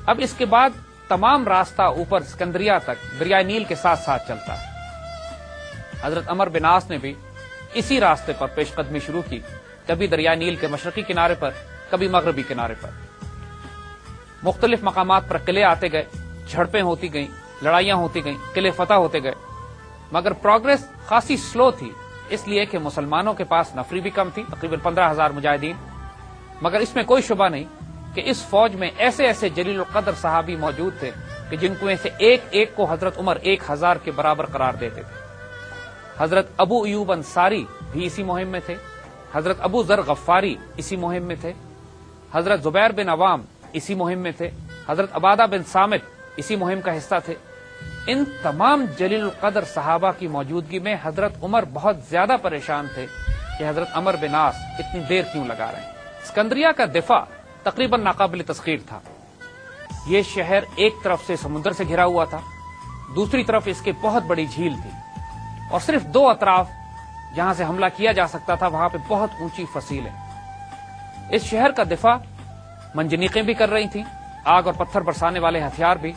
اب اس کے بعد تمام راستہ اوپر اسکندریہ تک دریائے نیل کے ساتھ ساتھ چلتا ہے۔ حضرت عمر بن عاص نے بھی اسی راستے پر پیش قدمی شروع کی، کبھی دریائے نیل کے مشرقی کنارے پر، کبھی مغربی کنارے پر۔ مختلف مقامات پر قلعے آتے گئے، جھڑپیں ہوتی گئیں، لڑائیاں ہوتی گئیں، قلعے فتح ہوتے گئے، مگر پروگرس خاصی سلو تھی، اس لیے کہ مسلمانوں کے پاس نفری بھی کم تھی، تقریباً 15,000 مجاہدین۔ مگر اس میں کوئی شبہ نہیں کہ اس فوج میں ایسے ایسے جلیل القدر صحابی موجود تھے کہ جن کو میں سے ایک ایک کو حضرت عمر 1000 کے برابر قرار دیتے تھے۔ حضرت ابو ایوب انصاری بھی اسی مہم میں تھے، حضرت ابو ذر غفاری اسی مہم میں تھے، حضرت زبیر بن عوام اسی مہم میں تھے، حضرت عبادہ بن صامت اسی مہم کا حصہ تھے۔ ان تمام جلیل القدر صحابہ کی موجودگی میں حضرت عمر بہت زیادہ پریشان تھے کہ حضرت عمر بن عاص اتنی دیر کیوں لگا رہے ہیں۔ اسکندریہ کا دفاع تقریباً ناقابل تسخیر تھا۔ یہ شہر ایک طرف سے سمندر سے گھرا ہوا تھا، دوسری طرف اس کے بہت بڑی جھیل تھی، اور صرف 2 اطراف جہاں سے حملہ کیا جا سکتا تھا وہاں پہ بہت اونچی فصیلیں۔ اس شہر کا دفاع منجنیقیں بھی کر رہی تھیں، آگ اور پتھر برسانے والے ہتھیار بھی،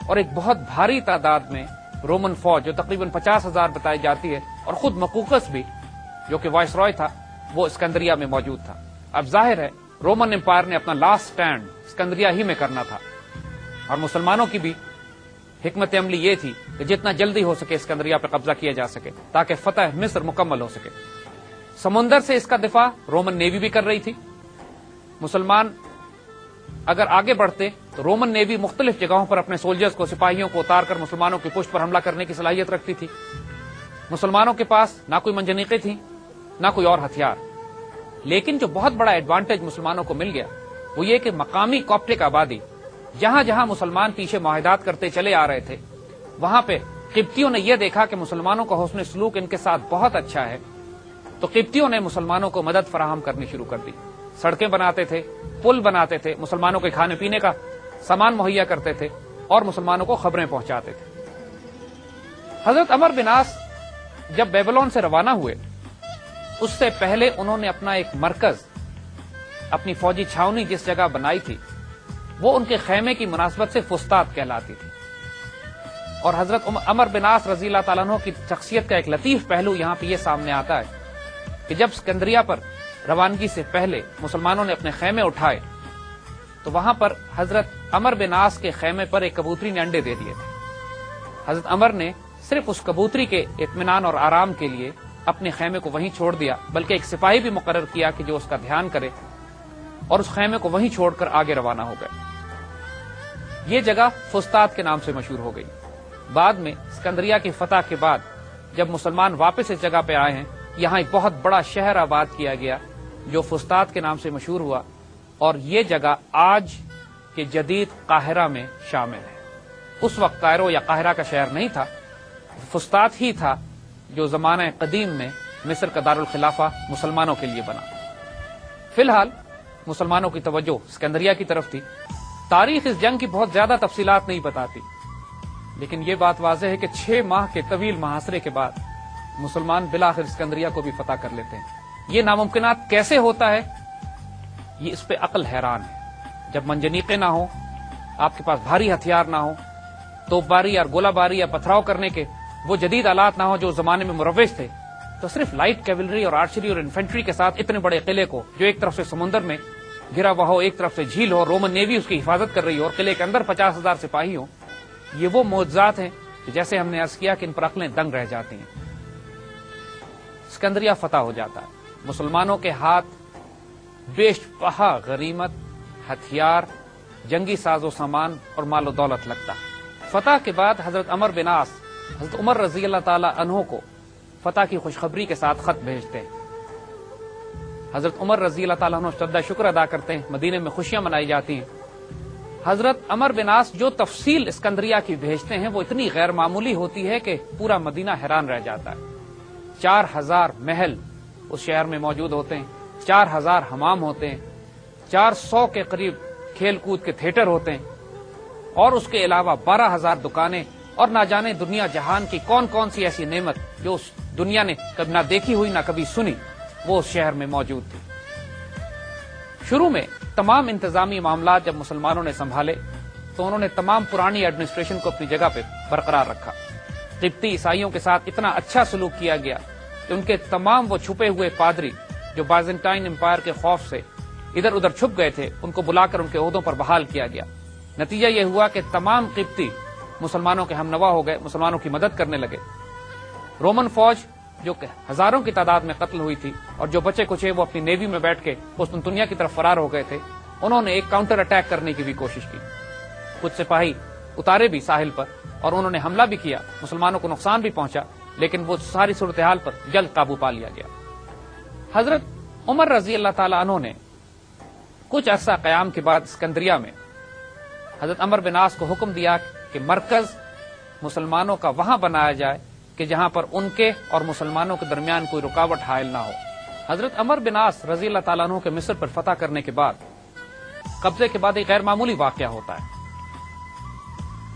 اور ایک بہت بھاری تعداد میں رومن فوج جو تقریباً 50,000 بتائی جاتی ہے، اور خود مقوقس بھی جو کہ وائس رائے تھا وہ اسکندریہ میں موجود تھا۔ اب ظاہر ہے رومن امپائر نے اپنا لاسٹ سٹینڈ اسکندریہ ہی میں کرنا تھا، اور مسلمانوں کی بھی حکمت عملی یہ تھی کہ جتنا جلدی ہو سکے اسکندریہ پہ قبضہ کیا جا سکے تاکہ فتح مصر مکمل ہو سکے۔ سمندر سے اس کا دفاع رومن نیوی بھی کر رہی تھی۔ مسلمان اگر آگے بڑھتے تو رومن نیوی مختلف جگہوں پر اپنے سولجرز کو، سپاہیوں کو اتار کر مسلمانوں کی پشت پر حملہ کرنے کی صلاحیت رکھتی تھی۔ مسلمانوں کے پاس نہ کوئی منجنیقیں تھیں، نہ کوئی اور ہتھیار، لیکن جو بہت بڑا ایڈوانٹیج مسلمانوں کو مل گیا وہ یہ کہ مقامی کوپٹک آبادی جہاں جہاں مسلمان پیچھے معاہدات کرتے چلے آ رہے تھے وہاں پہ قبطیوں نے یہ دیکھا کہ مسلمانوں کا حسن سلوک ان کے ساتھ بہت اچھا ہے، تو قبطیوں نے مسلمانوں کو مدد فراہم کرنی شروع کر دی۔ سڑکیں بناتے تھے، پل بناتے تھے، مسلمانوں کے کھانے پینے کا سامان مہیا کرتے تھے اور مسلمانوں کو خبریں پہنچاتے تھے۔ حضرت عمر بن عاص جب بیبلون سے روانہ ہوئے اس سے پہلے انہوں نے اپنا ایک مرکز، اپنی فوجی چھاونی جس جگہ بنائی تھی وہ ان کے خیمے کی مناسبت سے فسطاط کہلاتی تھی. اور حضرت عمر بن عاص رضی اللہ تعالیٰ عنہ کی شخصیت کا ایک لطیف پہلو یہاں پہ یہ سامنے آتا ہے کہ جب اسکندریہ پر روانگی سے پہلے مسلمانوں نے اپنے خیمے اٹھائے تو وہاں پر حضرت عمر بن عاص کے خیمے پر ایک کبوتری نے انڈے دے دیے تھے. حضرت عمر نے صرف اس کبوتری کے اطمینان اور آرام کے لیے اپنے خیمے کو وہیں چھوڑ دیا، بلکہ ایک سپاہی بھی مقرر کیا کہ جو اس کا دھیان کرے، اور اس خیمے کو وہیں چھوڑ کر آگے روانہ ہو گئے. یہ جگہ فسطاط کے نام سے مشہور ہو گئی. بعد میں اسکندریہ کی فتح کے بعد جب مسلمان واپس اس جگہ پہ آئے ہیں، یہاں ایک بہت بڑا شہر آباد کیا گیا جو فسطاط کے نام سے مشہور ہوا، اور یہ جگہ آج کے جدید قاہرہ میں شامل ہے. اس وقت کائرو یا قاہرہ کا شہر نہیں تھا، فسطاط ہی تھا جو زمانہ قدیم میں مصر کا دارالخلافہ مسلمانوں کے لیے بنا. فی الحال مسلمانوں کی توجہ اسکندریہ کی طرف تھی. تاریخ اس جنگ کی بہت زیادہ تفصیلات نہیں بتاتی، لیکن یہ بات واضح ہے کہ 6 ماہ کے طویل محاصرے کے بعد مسلمان بالآخر اسکندریہ کو بھی فتح کر لیتے ہیں. یہ ناممکنات کیسے ہوتا ہے، یہ اس پہ عقل حیران ہے. جب منجنیقیں نہ ہوں، آپ کے پاس بھاری ہتھیار نہ ہوں، توپ باری اور گولہ باری یا پتھراؤ کرنے کے وہ جدید آلات نہ ہوں جو زمانے میں مروج تھے، تو صرف لائٹ کیولری اور آرچری اور انفینٹری کے ساتھ اتنے بڑے قلعے کو، جو ایک طرف سے سمندر میں گھرا ہوا ہو، ایک طرف سے جھیل ہو، رومن نیوی اس کی حفاظت کر رہی ہو، اور قلعے کے اندر 50,000 سپاہی ہوں، یہ وہ معجزات ہیں کہ جیسے ہم نے عرض کیا کہ ان پر عقلیں دنگ رہ جاتی ہیں. اسکندریہ فتح ہو جاتا ہے، مسلمانوں کے ہاتھ بیش بہا غنیمت، ہتھیار، جنگی ساز و سامان اور مال و دولت لگتا ہے. فتح کے بعد حضرت عمر بن عاص حضرت عمر رضی اللہ تعالی عنہ کو فتح کی خوشخبری کے ساتھ خط بھیجتے ہیں. حضرت عمر رضی اللہ تعالیٰ عنہ سجدہ شکر ادا کرتے ہیں، مدینے میں خوشیاں منائی جاتی ہیں. حضرت عمر بن عاص جو تفصیل اسکندریہ کی بھیجتے ہیں وہ اتنی غیر معمولی ہوتی ہے کہ پورا مدینہ حیران رہ جاتا ہے. 4000 محل اس شہر میں موجود ہوتے ہیں، 4000 حمام ہوتے ہیں، 400 کے قریب کھیل کود کے تھیٹر ہوتے ہیں، اور اس کے علاوہ 12,000 دکانیں، اور نہ جانے دنیا جہان کی کون کون سی ایسی نعمت جو اس دنیا نے کبھی نہ دیکھی ہوئی نہ کبھی سنی وہ اس شہر میں موجود تھی. شروع میں تمام انتظامی معاملات جب مسلمانوں نے سنبھالے تو انہوں نے تمام پرانی ایڈمنسٹریشن کو اپنی جگہ پہ برقرار رکھا. قبطی عیسائیوں کے ساتھ اتنا اچھا سلوک کیا گیا کہ ان کے تمام وہ چھپے ہوئے پادری جو بائزنٹائن امپائر کے خوف سے ادھر ادھر چھپ گئے تھے ان کو بلا کر ان کے عہدوں پر بحال کیا گیا. نتیجہ یہ ہوا کہ تمام قبطی مسلمانوں کے ہم نوا ہو گئے، مسلمانوں کی مدد کرنے لگے. رومن فوج جو کہ ہزاروں کی تعداد میں قتل ہوئی تھی اور جو بچے کچھ وہ اپنی نیوی میں بیٹھ کے قسطنطنیہ کی طرف فرار ہو گئے تھے، انہوں نے ایک کاؤنٹر اٹیک کرنے کی بھی کوشش کی. کچھ سپاہی اتارے بھی ساحل پر اور انہوں نے حملہ بھی کیا، مسلمانوں کو نقصان بھی پہنچا، لیکن وہ ساری صورتحال پر جلد قابو پا لیا گیا. حضرت عمر رضی اللہ تعالی عنہ نے کچھ عرصہ قیام کے بعد اسکندریہ میں حضرت عمر بن عاص کو حکم دیا کہ مرکز مسلمانوں کا وہاں بنایا جائے کہ جہاں پر ان کے اور مسلمانوں کے درمیان کوئی رکاوٹ حائل نہ ہو. حضرت عمر بن عاص رضی اللہ تعالیٰ عنہ کے مصر پر فتح کرنے کے بعد قبضے کے بعد ایک غیر معمولی واقعہ ہوتا ہے.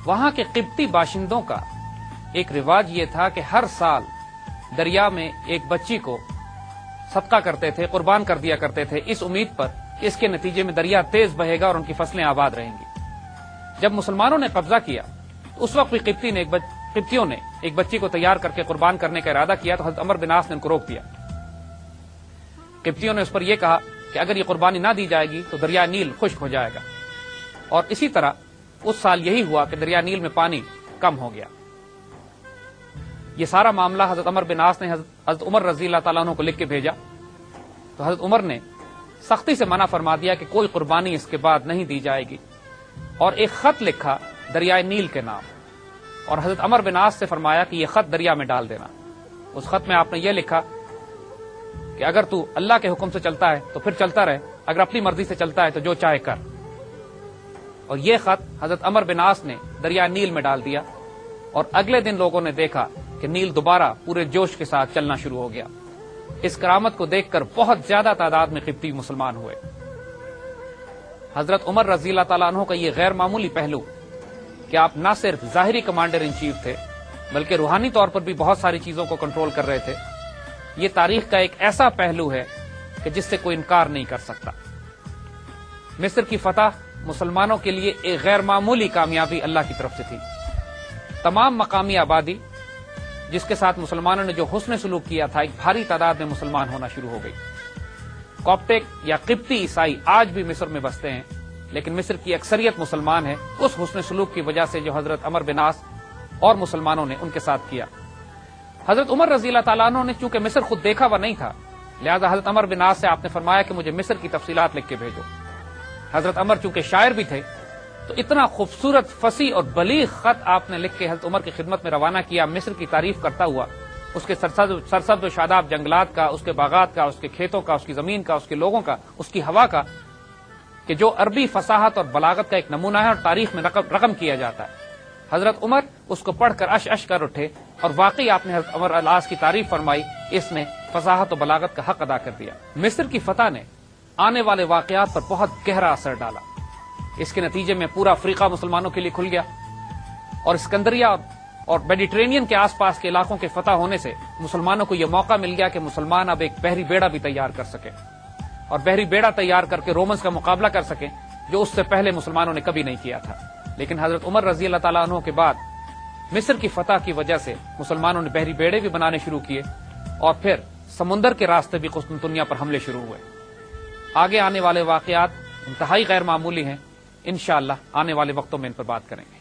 وہاں کے قبطی باشندوں کا ایک رواج یہ تھا کہ ہر سال دریا میں ایک بچی کو صدقہ کرتے تھے، قربان کر دیا کرتے تھے، اس امید پر کہ اس کے نتیجے میں دریا تیز بہے گا اور ان کی فصلیں آباد رہیں گی. جب مسلمانوں نے قبضہ کیا تو اس وقت بھی قبطیوں نے ایک بچی کو تیار کر کے قربان کرنے کا ارادہ کیا تو حضرت عمر بن عاص نے ان کو روک دیا. قبطیوں نے اس پر یہ کہا کہ اگر یہ قربانی نہ دی جائے گی تو دریا نیل خشک ہو جائے گا، اور اسی طرح اس سال یہی ہوا کہ دریا نیل میں پانی کم ہو گیا. یہ سارا معاملہ حضرت عمر بن عاص نے حضرت عمر رضی اللہ تعالیٰ عنہ کو لکھ کے بھیجا تو حضرت عمر نے سختی سے منع فرما دیا کہ کوئی قربانی اس کے بعد نہیں دی جائے گی، اور ایک خط لکھا دریائے نیل کے نام، اور حضرت عمر بن عاص سے فرمایا کہ یہ خط دریا میں ڈال دینا. اس خط میں آپ نے یہ لکھا کہ اگر تو اللہ کے حکم سے چلتا ہے تو پھر چلتا رہے، اگر اپنی مرضی سے چلتا ہے تو جو چاہے کر. اور یہ خط حضرت عمر بن عاص نے دریا نیل میں ڈال دیا، اور اگلے دن لوگوں نے دیکھا کہ نیل دوبارہ پورے جوش کے ساتھ چلنا شروع ہو گیا. اس کرامت کو دیکھ کر بہت زیادہ تعداد میں قبطی مسلمان ہوئے. حضرت عمر رضی اللہ تعالیٰ عنہ کا یہ غیر معمولی پہلو کہ آپ نہ صرف ظاہری کمانڈر ان چیف تھے بلکہ روحانی طور پر بھی بہت ساری چیزوں کو کنٹرول کر رہے تھے. یہ تاریخ کا ایک ایسا پہلو ہے کہ جس سے کوئی انکار نہیں کر سکتا. مصر کی فتح مسلمانوں کے لیے ایک غیر معمولی کامیابی اللہ کی طرف سے تھی. تمام مقامی آبادی جس کے ساتھ مسلمانوں نے جو حسن سلوک کیا تھا، ایک بھاری تعداد میں مسلمان ہونا شروع ہو گئی. کاپٹک یا قبطی عیسائی آج بھی مصر میں بستے ہیں، لیکن مصر کی اکثریت مسلمان ہے اس حسن سلوک کی وجہ سے جو حضرت عمر بن عاص اور مسلمانوں نے ان کے ساتھ کیا. حضرت عمر رضی اللہ تعالیٰ عنہ نے چونکہ مصر خود دیکھا ہوا نہیں تھا، لہذا حضرت عمر بن عاص سے آپ نے فرمایا کہ مجھے مصر کی تفصیلات لکھ کے بھیجو. حضرت عمر چونکہ شاعر بھی تھے تو اتنا خوبصورت، فصیح اور بلیغ خط آپ نے لکھ کے حضرت عمر کی خدمت میں روانہ کیا، مصر کی تعریف کرتا ہوا، اس کے سرسبز و شاداب جنگلات کا، اس کے باغات کا، اس کے کھیتوں کا، اس کی زمین کا، اس کے لوگوں کا، اس کی ہوا کا، کہ جو عربی فصاحت اور بلاغت کا ایک نمونہ ہے اور تاریخ میں رقم کیا جاتا ہے. حضرت عمر اس کو پڑھ کر اش کر اٹھے اور واقعی آپ نے حضرت عمر العاص کی تعریف فرمائی، اس نے فصاحت و بلاغت کا حق ادا کر دیا. مصر کی فتح نے آنے والے واقعات پر بہت گہرا اثر ڈالا. اس کے نتیجے میں پورا افریقہ مسلمانوں کے لیے کھل گیا اور اسکندریہ اور میڈیٹرینین کے آس پاس کے علاقوں کے فتح ہونے سے مسلمانوں کو یہ موقع مل گیا کہ مسلمان اب ایک بحری بیڑا بھی تیار کر سکیں اور بحری بیڑا تیار کر کے رومنز کا مقابلہ کر سکیں جو اس سے پہلے مسلمانوں نے کبھی نہیں کیا تھا. لیکن حضرت عمر رضی اللہ تعالیٰ عنہ کے بعد مصر کی فتح کی وجہ سے مسلمانوں نے بحری بیڑے بھی بنانے شروع کیے اور پھر سمندر کے راستے بھی قسطنطنیہ پر حملے شروع ہوئے. آگے آنے والے واقعات انتہائی غیر معمولی ہیں. انشاءاللہ آنے والے وقتوں میں ان پر بات کریں گے.